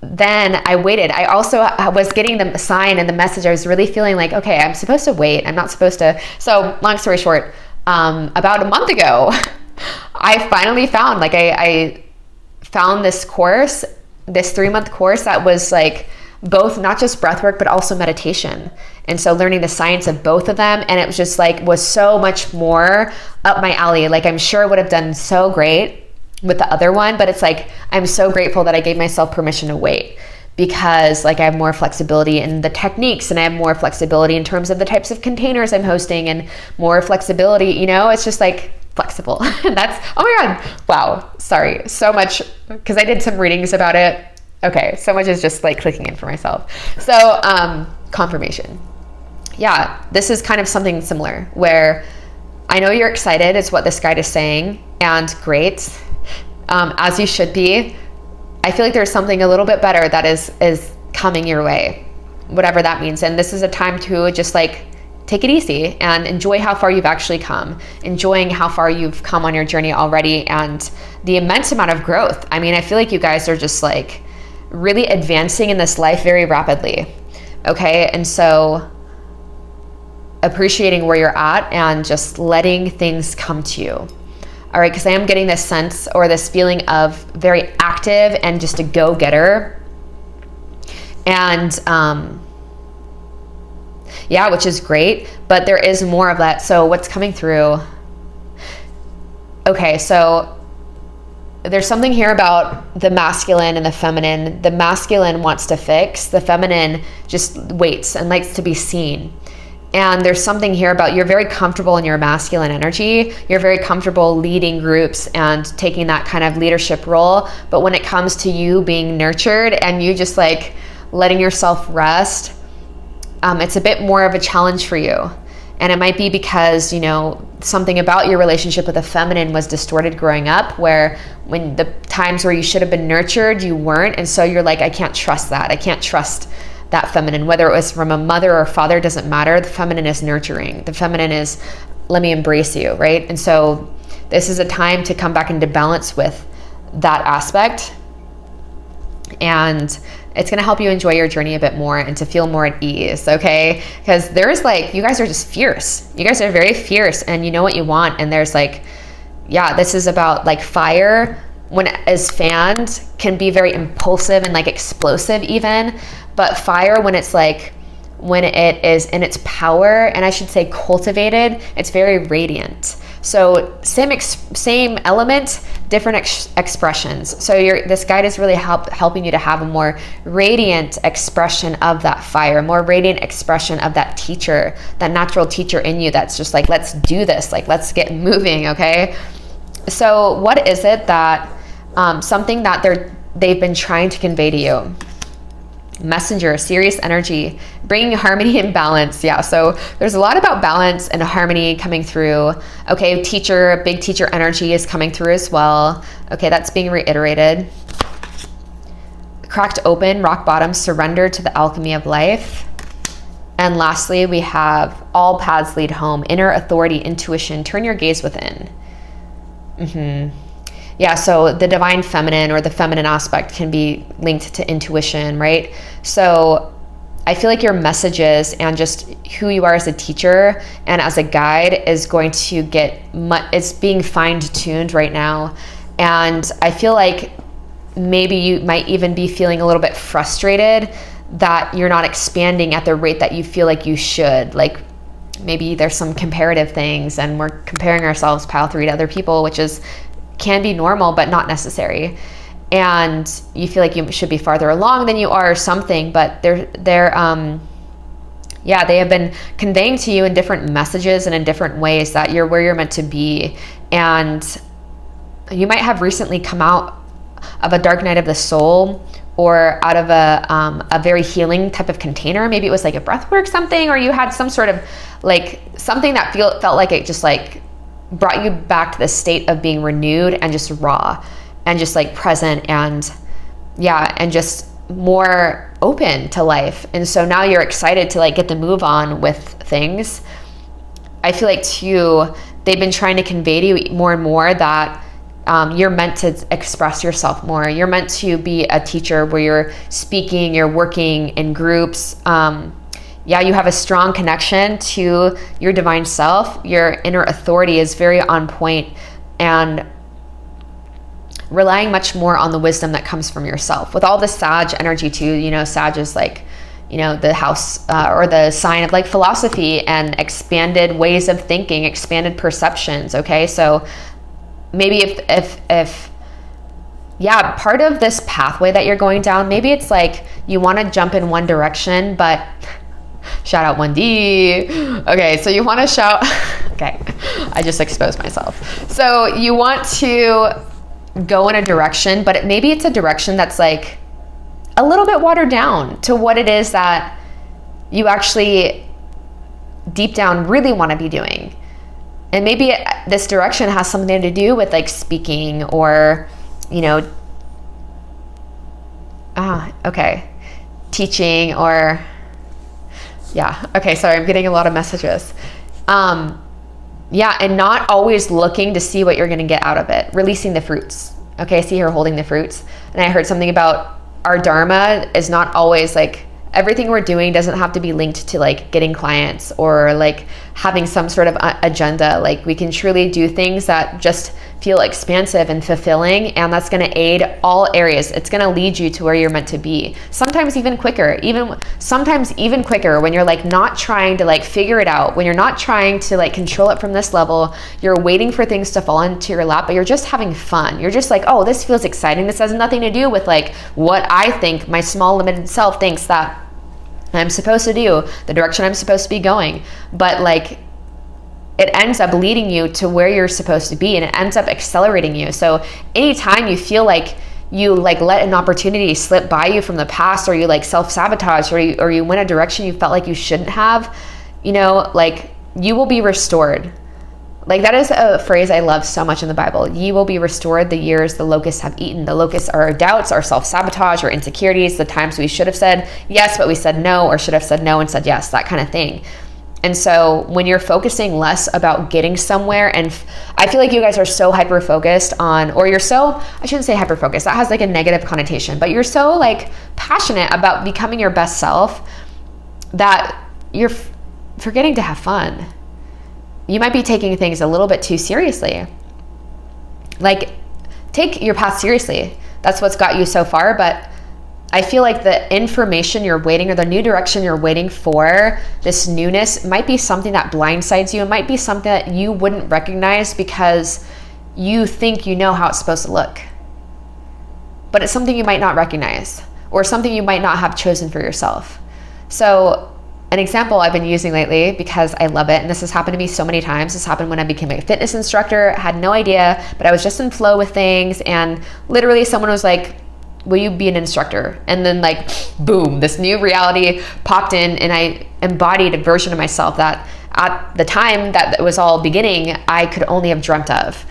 then I waited. I also was getting the sign and the message. I was really feeling like, okay, I'm supposed to wait. I'm not supposed to. So long story short, about a month ago, I finally found, I found this course, this 3-month course that was like both, not just breathwork, but also meditation. And so learning the science of both of them. And it was just was so much more up my alley. Like I'm sure it would have done so great with the other one, but it's like, I'm so grateful that I gave myself permission to wait, because I have more flexibility in the techniques, and I have more flexibility in terms of the types of containers I'm hosting, and more flexibility, it's just flexible. And that's, oh my God, wow. Sorry. So much, because I did some readings about it. Okay. So much is just clicking in for myself. So, confirmation. Yeah. This is kind of something similar where I know you're excited. It's what this guide is saying, and great. As you should be. I feel like there's something a little bit better that is coming your way, whatever that means. And this is a time to just take it easy and enjoy how far you've actually come, enjoying how far you've come on your journey already and the immense amount of growth. I mean, I feel like you guys are just like really advancing in this life very rapidly. Okay. And so appreciating where you're at and just letting things come to you. All right. Because I am getting this sense or this feeling of very active and just a go-getter. And, yeah, which is great, but there is more of that. So what's coming through? Okay, so there's something here about the masculine and the feminine. The masculine wants to fix, the feminine just waits and likes to be seen. And there's something here about you're very comfortable in your masculine energy. You're very comfortable leading groups and taking that kind of leadership role. But when it comes to you being nurtured and you just like letting yourself rest, it's a bit more of a challenge for you. And it might be because, you know, something about your relationship with the feminine was distorted growing up, where when the times where you should have been nurtured, you weren't. And so you're like, I can't trust that. I can't trust that feminine, whether it was from a mother or father, doesn't matter. The feminine is nurturing. The feminine is, let me embrace you, right? And so this is a time to come back into balance with that aspect. And it's going to help you enjoy your journey a bit more and to feel more at ease, okay? Because there's like, you guys are just fierce. You guys are very fierce and you know what you want. And there's like, yeah, this is about like fire when it is fanned can be very impulsive and like explosive even. But fire when it's like, when it is in its power, and I should say cultivated, it's very radiant. So same element, different expressions. So this guide is really helping you to have a more radiant expression of that fire, a more radiant expression of that teacher, that natural teacher in you that's just like, let's do this, like let's get moving, okay? So what is it that, something that they've been trying to convey to you? Messenger, serious energy, bringing harmony and balance. Yeah, so there's a lot about balance and harmony coming through. Okay, teacher, big teacher energy is coming through as well. Okay, that's being reiterated. Cracked open, rock bottom, surrender to the alchemy of life. And lastly, we have all paths lead home, inner authority, intuition, turn your gaze within. Yeah, so the divine feminine or the feminine aspect can be linked to intuition, right? So I feel like your messages and just who you are as a teacher and as a guide is going to it's being fine-tuned right now. And I feel like maybe you might even be feeling a little bit frustrated that you're not expanding at the rate that you feel like you should. Like maybe there's some comparative things and we're comparing ourselves pile 3 to other people, which can be normal, but not necessary. And you feel like you should be farther along than you are or something, but they have been conveying to you in different messages and in different ways that you're where you're meant to be. And you might have recently come out of a dark night of the soul or out of a very healing type of container. Maybe it was like a breathwork something, or you had some sort of like something that felt like it just like brought you back to the state of being renewed and just raw and just like present and just more open to life. And so now you're excited to like get the move on with things. I feel like too, they've been trying to convey to you more and more that you're meant to express yourself more. You're meant to be a teacher where you're speaking, you're working in groups. You have a strong connection to your divine self. Your inner authority is very on point and relying much more on the wisdom that comes from yourself. With all the Sag energy too, you know, Sag is like, you know, the house or the sign of like philosophy and expanded ways of thinking, expanded perceptions. Okay, so maybe if part of this pathway that you're going down, maybe it's like you want to jump in one direction, but shout out 1D. Okay, so you want to shout. Okay, I just exposed myself. So you want to go in a direction, but maybe it's a direction that's like a little bit watered down to what it is that you actually deep down really want to be doing. And maybe this direction has something to do with like speaking or, you know, teaching or Yeah. Okay. Sorry. I'm getting a lot of messages. Yeah. And not always looking to see what you're going to get out of it. Releasing the fruits. Okay. I see her holding the fruits. And I heard something about our dharma is not always like, everything we're doing doesn't have to be linked to like getting clients or like having some sort of agenda. Like we can truly do things that just feel expansive and fulfilling, and that's going to aid all areas. It's going to lead you to where you're meant to be. Sometimes even quicker, sometimes even quicker when you're like not trying to like figure it out, when you're not trying to like control it from this level, you're waiting for things to fall into your lap, but you're just having fun. You're just like, oh, this feels exciting. This has nothing to do with like what I think my small limited self thinks that I'm supposed to do, the direction I'm supposed to be going. But like it ends up leading you to where you're supposed to be, and it ends up accelerating you. So anytime you feel like you like let an opportunity slip by you from the past, or you like self-sabotage, or you went a direction you felt like you shouldn't have, you know, like you will be restored. Like that is a phrase I love so much in the Bible. Ye will be restored the years the locusts have eaten. The locusts are our doubts, our self-sabotage, our insecurities, the times we should have said yes, but we said no, or should have said no and said yes, that kind of thing. And so when you're focusing less about getting somewhere, and I feel like you guys are so hyper-focused on, or you're so, I shouldn't say hyper-focused, that has like a negative connotation, but you're so like passionate about becoming your best self that you're forgetting to have fun. You might be taking things a little bit too seriously. Like, take your path seriously. That's what's got you so far. But I feel like the information you're waiting, or the new direction you're waiting for, this newness might be something that blindsides you. It might be something that you wouldn't recognize because you think you know how it's supposed to look. But it's something you might not recognize, or something you might not have chosen for yourself. So an example I've been using lately, because I love it, and this has happened to me so many times. This happened when I became a fitness instructor. I had no idea, but I was just in flow with things, and literally someone was like, will you be an instructor? And then like, boom, this new reality popped in, and I embodied a version of myself that at the time that it was all beginning, I could only have dreamt of,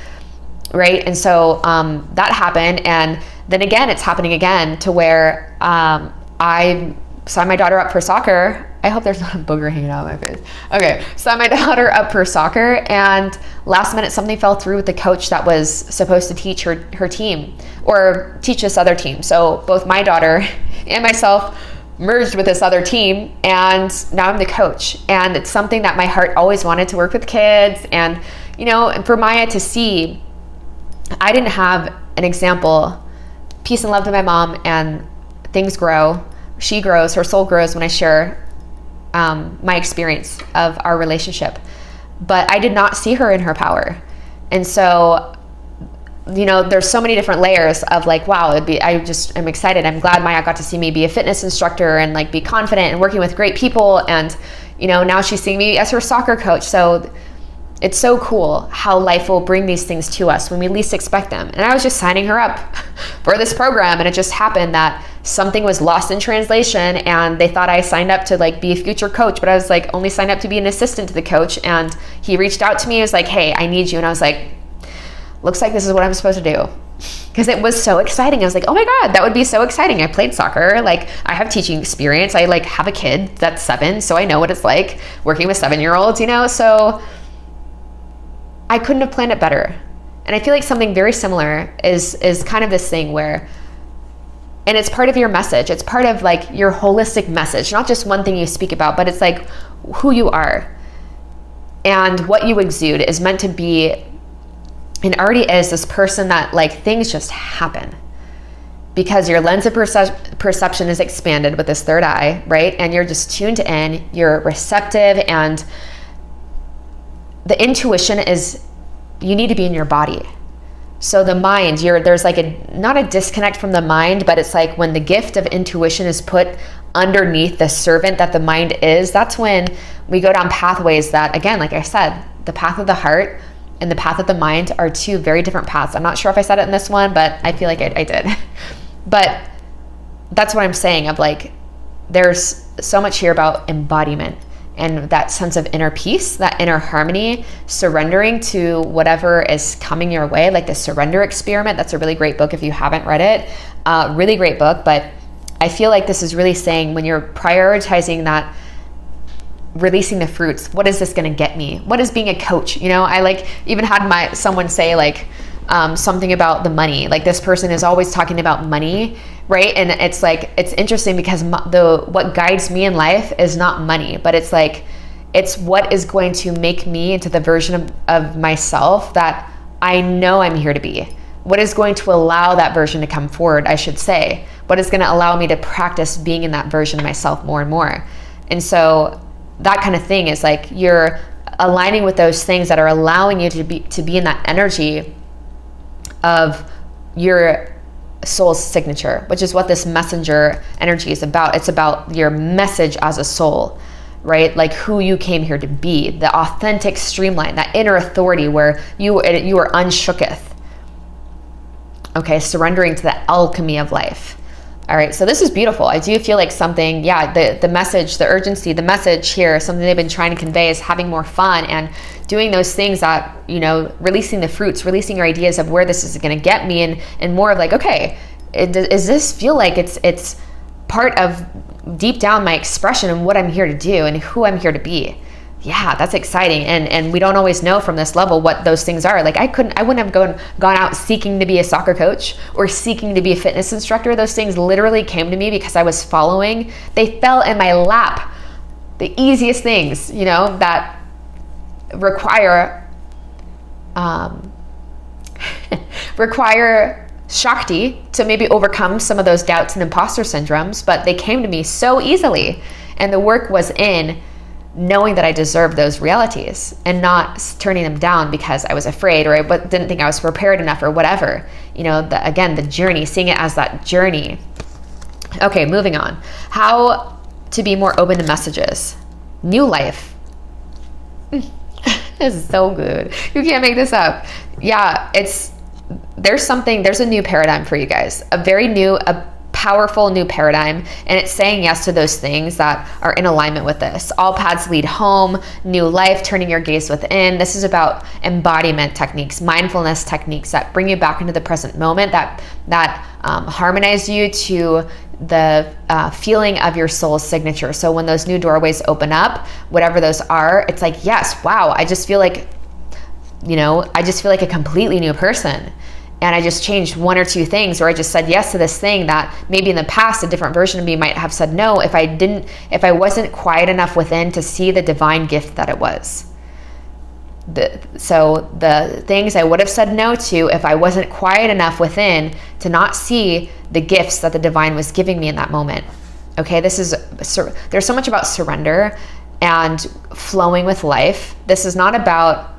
right? And so that happened, and then again, it's happening again to where I signed my daughter up for soccer. I hope there's not a booger hanging out of my face. Okay, signed my daughter up for soccer, and last minute something fell through with the coach that was supposed to teach her team, or teach this other team. So both my daughter and myself merged with this other team, and now I'm the coach. And it's something that my heart always wanted, to work with kids. And, you know, for Maya to see, I didn't have an example. Peace and love to my mom, and things grow. She grows, her soul grows when I share my experience of our relationship. But I did not see her in her power. And so, you know, there's so many different layers of like, wow, I just am excited. I'm glad Maya got to see me be a fitness instructor and like be confident and working with great people. And, you know, now she's seeing me as her soccer coach. So it's so cool how life will bring these things to us when we least expect them. And I was just signing her up for this program, and it just happened that something was lost in translation, and they thought I signed up to like be a future coach, but I was like only signed up to be an assistant to the coach. And he reached out to me and was like, hey, I need you. And I was like, looks like this is what I'm supposed to do. Because it was so exciting. I was like, oh my God, that would be so exciting. I played soccer. Like, I have teaching experience. I like have a kid that's 7, so I know what it's like working with 7-year-olds, you know? So I couldn't have planned it better. And I feel like something very similar is kind of this thing where, and it's part of your message. It's part of like your holistic message, not just one thing you speak about, but it's like who you are and what you exude is meant to be, and already is, this person that like things just happen because your lens of perception is expanded with this third eye, right? And you're just tuned in, you're receptive, and the intuition is, you need to be in your body. So the mind, there's like not a disconnect from the mind, but it's like when the gift of intuition is put underneath the servant that the mind is, that's when we go down pathways that, again, like I said, the path of the heart and the path of the mind are two very different paths. I'm not sure if I said it in this one, but I feel like I did. But that's what I'm saying, of like, there's so much here about embodiment and that sense of inner peace, that inner harmony, surrendering to whatever is coming your way, like the Surrender Experiment. That's a really great book if you haven't read it. Really great book. But I feel like this is really saying, when you're prioritizing that releasing the fruits. What is this going to get me? What is being a coach? You know, I like even had someone say like something about the money. Like this person is always talking about money, right? And it's like, it's interesting because what guides me in life is not money, but it's like, it's what is going to make me into the version of myself that I know I'm here to be. What is going to allow that version to come forward, I should say. What is going to allow me to practice being in that version of myself more and more. And so that kind of thing is like you're aligning with those things that are allowing you to be in that energy of your soul's signature, which is what this messenger energy is about. It's about your message as a soul, right? Like who you came here to be, the authentic streamline, that inner authority where you are unshooketh. Okay, surrendering to the alchemy of life. All right, so this is beautiful. I do feel like something, the message, the urgency, the message here, something they've been trying to convey is having more fun and doing those things that, you know, releasing the fruits, releasing your ideas of where this is going to get me, and more of like, okay, does this feel like it's part of deep down my expression and what I'm here to do and who I'm here to be? Yeah, that's exciting. And we don't always know from this level what those things are. Like I wouldn't have gone out seeking to be a soccer coach or seeking to be a fitness instructor. Those things literally came to me because I was following. They fell in my lap. The easiest things, you know, that require Shakti to maybe overcome some of those doubts and imposter syndromes, but they came to me so easily. And the work was in knowing that I deserved those realities and not turning them down because I was afraid or I didn't think I was prepared enough or whatever. You know, the journey, seeing it as that journey. Okay, moving on. How to be more open to messages. New life. This is so good. You can't make this up. Yeah, there's a new paradigm for you guys. A powerful new paradigm, and it's saying yes to those things that are in alignment with this. All paths lead home, new life, turning your gaze within. This is about embodiment techniques, mindfulness techniques that bring you back into the present moment, that harmonize you to the feeling of your soul's signature. So when those new doorways open up, whatever those are, it's like, yes, wow, I just feel like a completely new person. And I just changed one or two things, or I just said yes to this thing that maybe in the past a different version of me might have said no if I wasn't quiet enough within to see the divine gift that it was. So the things I would have said no to if I wasn't quiet enough within to not see the gifts that the divine was giving me in that moment. Okay, there's so much about surrender and flowing with life. This is not about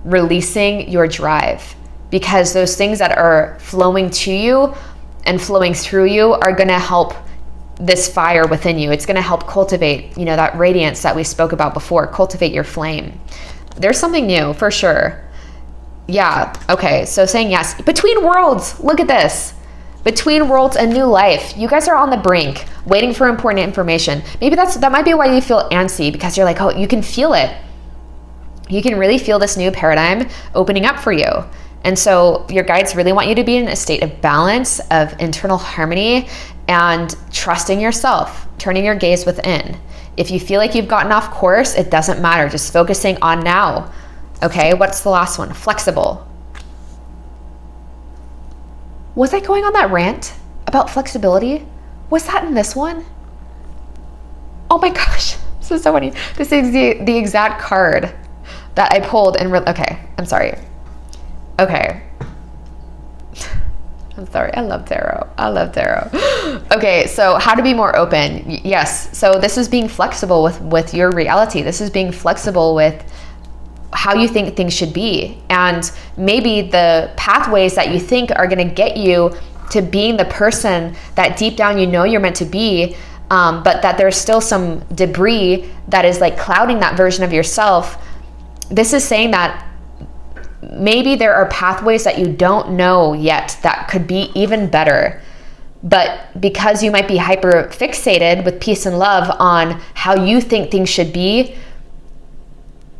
releasing your drive, because those things that are flowing to you and flowing through you are going to help this fire within you. It's going to help cultivate, that radiance that we spoke about before, cultivate your flame. There's something new for sure. Yeah. Okay. So saying yes. Between worlds. Look at this. Between worlds and new life. You guys are on the brink, waiting for important information. Maybe that might be why you feel antsy, because you're like, oh, you can feel it. You can really feel this new paradigm opening up for you. And so your guides really want you to be in a state of balance, of internal harmony, and trusting yourself, turning your gaze within. If you feel like you've gotten off course, it doesn't matter. Just focusing on now. Okay, what's the last one? Flexible. Was I going on that rant about flexibility? Was that in this one? Oh my gosh, this is so funny. This is the exact card that I pulled and okay, I'm sorry. Okay. I'm sorry. I love tarot. Okay, so how to be more open. Yes. So this is being flexible with your reality. This is being flexible with how you think things should be. And maybe the pathways that you think are going to get you to being the person that deep down you're meant to be, but that there's still some debris that is like clouding that version of yourself. This is saying that maybe there are pathways that you don't know yet that could be even better. But because you might be hyper fixated with peace and love on how you think things should be,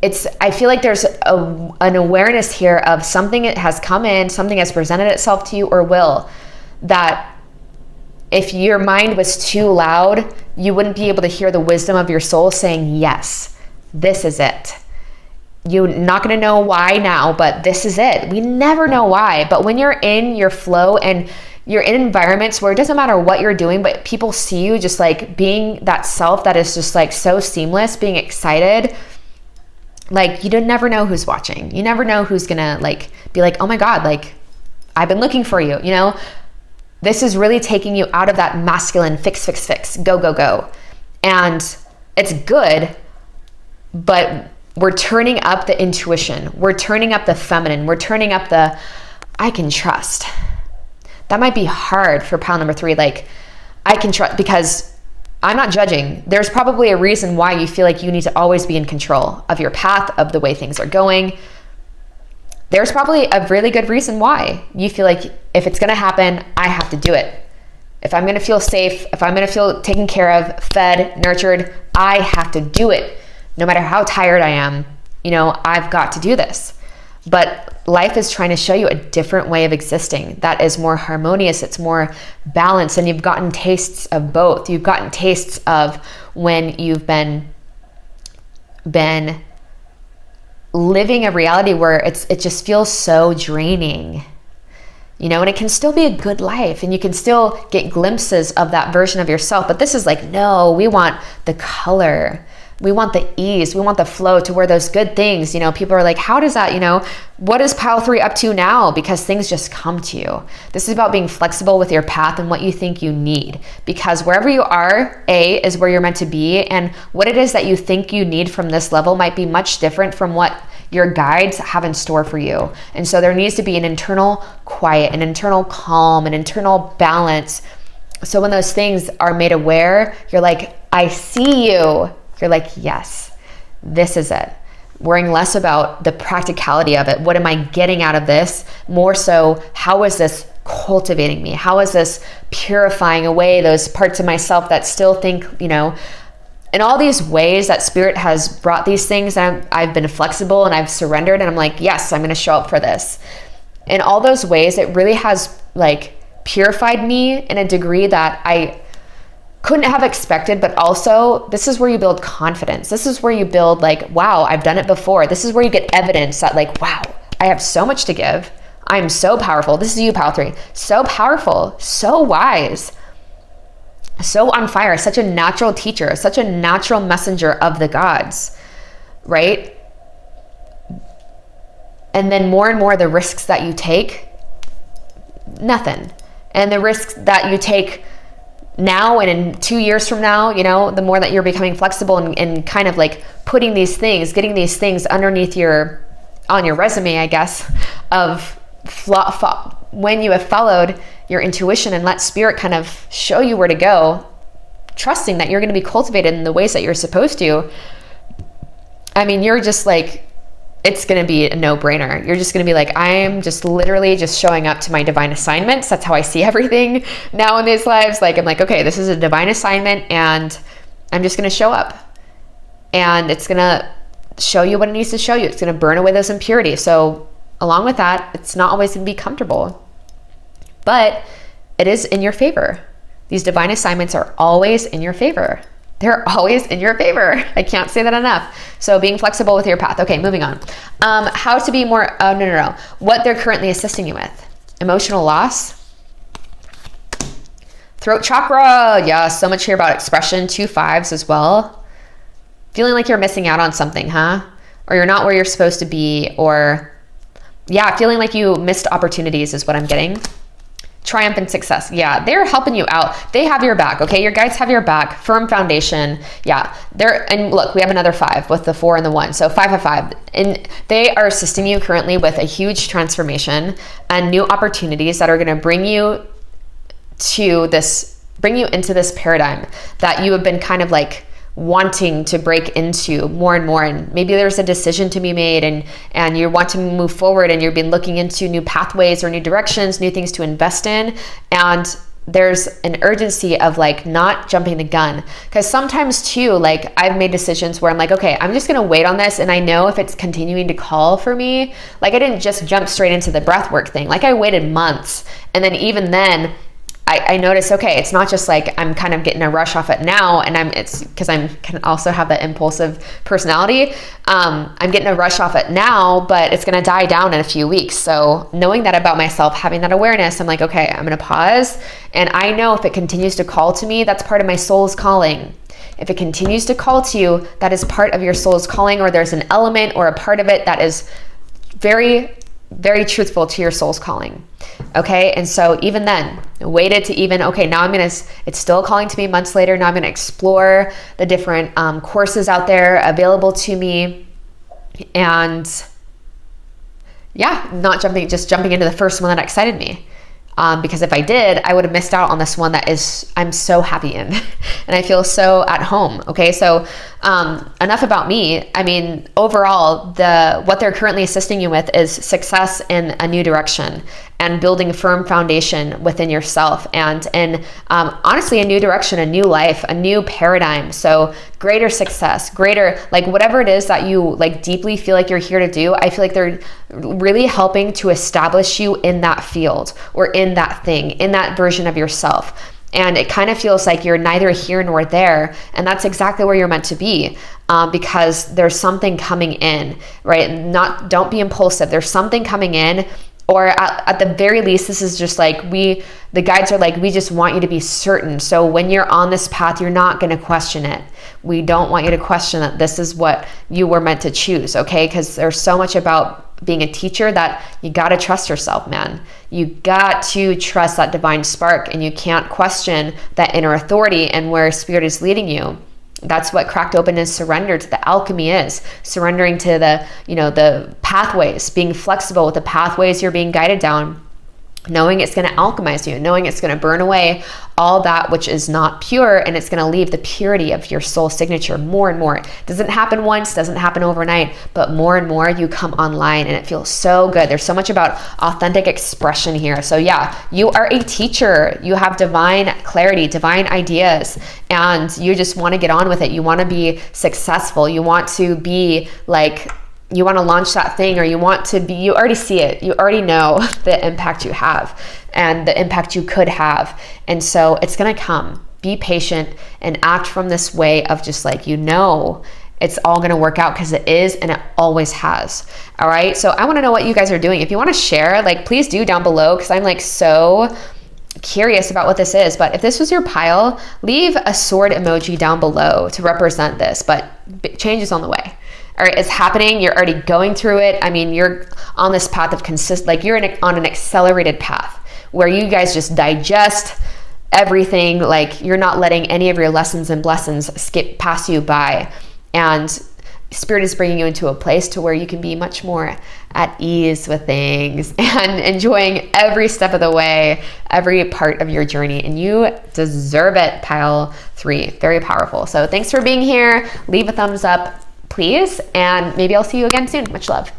I feel like there's an awareness here of something that has come in, something has presented itself to you or will, that if your mind was too loud, you wouldn't be able to hear the wisdom of your soul saying yes. this is it. You're not going to know why now, but this is it. We never know why. But when you're in your flow and you're in environments where it doesn't matter what you're doing, but people see you just like being that self that is just like so seamless, being excited, like you never know who's watching. You never know who's gonna like be like, oh my God, like I've been looking for you, you know? This is really taking you out of that masculine fix, go, go, go. And it's good, but we're turning up the intuition. We're turning up the feminine. We're turning up the, I can trust. That might be hard for pile number 3. Like, I can trust, because I'm not judging. There's probably a reason why you feel like you need to always be in control of your path, of the way things are going. There's probably a really good reason why you feel like if it's going to happen, I have to do it. If I'm going to feel safe, if I'm going to feel taken care of, fed, nurtured, I have to do it. No matter how tired I am, you know, I've got to do this. But life is trying to show you a different way of existing that is more harmonious, it's more balanced, and you've gotten tastes of both. You've gotten tastes of when you've been living a reality where it just feels so draining, you know, and it can still be a good life and you can still get glimpses of that version of yourself. But this is like, no, we want the color. We want the ease, we want the flow to where those good things, you know, people are like, how does that, you know, what is pile 3 up to now? Because things just come to you. This is about being flexible with your path and what you think you need, because wherever you are, A, is where you're meant to be. And what it is that you think you need from this level might be much different from what your guides have in store for you. And so there needs to be an internal quiet, an internal calm, an internal balance. So when those things are made aware, you're like, I see you. You're like, yes, this is it. Worrying less about the practicality of it. What am I getting out of this? More so, how is this cultivating me? How is this purifying away those parts of myself that still think, you know, in all these ways that spirit has brought these things, and I've been flexible and I've surrendered, and I'm like, yes, I'm going to show up for this. In all those ways, it really has like purified me in a degree that I couldn't have expected. But also, this is where you build confidence. This is where you build like, wow, I've done it before. This is where you get evidence that like, wow, I have so much to give. I'm so powerful. This is you, pile 3. So powerful, so wise, so on fire, such a natural teacher, such a natural messenger of the gods, right? And then more and more the risks that you take, nothing. And the risks that you take now and in 2 years from now, you know, the more that you're becoming flexible and kind of like putting these things, getting these things underneath on your resume, I guess, of when you have followed your intuition and let spirit kind of show you where to go, trusting that you're going to be cultivated in the ways that you're supposed to. I mean, you're just like, it's going to be a no-brainer. You're just going to be like, I am just literally just showing up to my divine assignments. That's how I see everything now in these lives. Like, I'm like, okay, this is a divine assignment and I'm just going to show up, and it's going to show you what it needs to show you. It's going to burn away those impurities. So along with that, it's not always going to be comfortable, but it is in your favor. These divine assignments are always in your favor. They're always in your favor. I can't say that enough. So being flexible with your path. Okay, moving on. How to be more, what they're currently assisting you with. Emotional loss. Throat chakra. Yeah, so much here about expression. 2 5s as well. Feeling like you're missing out on something, huh? Or you're not where you're supposed to be, or yeah, feeling like you missed opportunities is what I'm getting. Triumph and success. Yeah, they're helping you out. They have your back, okay? Your guides have your back. Firm foundation. Yeah, and look, we have another 5 with the 4 and the 1. So 5 of 5. And they are assisting you currently with a huge transformation and new opportunities that are going to bring you into this paradigm that you have been kind of like wanting to break into more and more. And maybe there's a decision to be made and you want to move forward, and you've been looking into new pathways or new directions, new things to invest in. And there's an urgency of like not jumping the gun. Because sometimes too, like I've made decisions where I'm like, okay, I'm just going to wait on this. And I know if it's continuing to call for me, like I didn't just jump straight into the breathwork thing. Like I waited months. And then even then, I notice, okay, it's not just like I'm kind of getting a rush off it now, and it's because I can also have that impulsive personality. I'm getting a rush off it now, but it's going to die down in a few weeks. So knowing that about myself, having that awareness, I'm like, okay, I'm going to pause. And I know if it continues to call to me, that's part of my soul's calling. If it continues to call to you, that is part of your soul's calling, or there's an element or a part of it that is very, very truthful to your soul's calling. Okay. And so even then, waited to even, okay, now it's still calling to me months later. Now I'm going to explore the different courses out there available to me. And yeah, not just jumping into the first one that excited me. Because if I did, I would have missed out on this one that I'm so happy in and I feel so at home. Okay. So, enough about me. I mean, overall, what they're currently assisting you with is success in a new direction and building a firm foundation within yourself, and in honestly a new direction, a new life, a new paradigm. So greater success, greater, like whatever it is that you like deeply feel like you're here to do, I feel like they're really helping to establish you in that field or in that thing, in that version of yourself. And it kind of feels like you're neither here nor there. And that's exactly where you're meant to be, because there's something coming in, right? Don't be impulsive. There's something coming in. Or at the very least, this is just like the guides are like, we just want you to be certain. So when you're on this path, you're not going to question it. We don't want you to question that this is what you were meant to choose, okay? Because there's so much about being a teacher that you got to trust yourself, man. You got to trust that divine spark, and you can't question that inner authority and where spirit is leading you. That's what cracked open is surrender to the alchemy is. Surrendering to the pathways, being flexible with the pathways you're being guided down, knowing it's going to alchemize you, knowing it's going to burn away all that which is not pure, and it's going to leave the purity of your soul signature more and more. It doesn't happen once, doesn't happen overnight, but more and more you come online, and it feels so good. There's so much about authentic expression here. So yeah, you are a teacher. You have divine clarity, divine ideas, and you just want to get on with it. You want to be successful. You want to be like, you want to launch that thing, or you already see it. You already know the impact you have and the impact you could have. And so it's going to come. Be patient and act from this way of just like, it's all going to work out, because it is, and it always has. All right. So I want to know what you guys are doing. If you want to share, like, please do down below, because I'm like so curious about what this is. But if this was your pile, leave a sword emoji down below to represent this, but change is on the way. All right, it's happening. You're already going through it. I mean, you're on this path of you're on an accelerated path where you guys just digest everything. Like, you're not letting any of your lessons and blessings skip past you by. And spirit is bringing you into a place to where you can be much more at ease with things and enjoying every step of the way, every part of your journey. And you deserve it, pile 3. Very powerful. So thanks for being here. Leave a thumbs up, please, and maybe I'll see you again soon. Much love.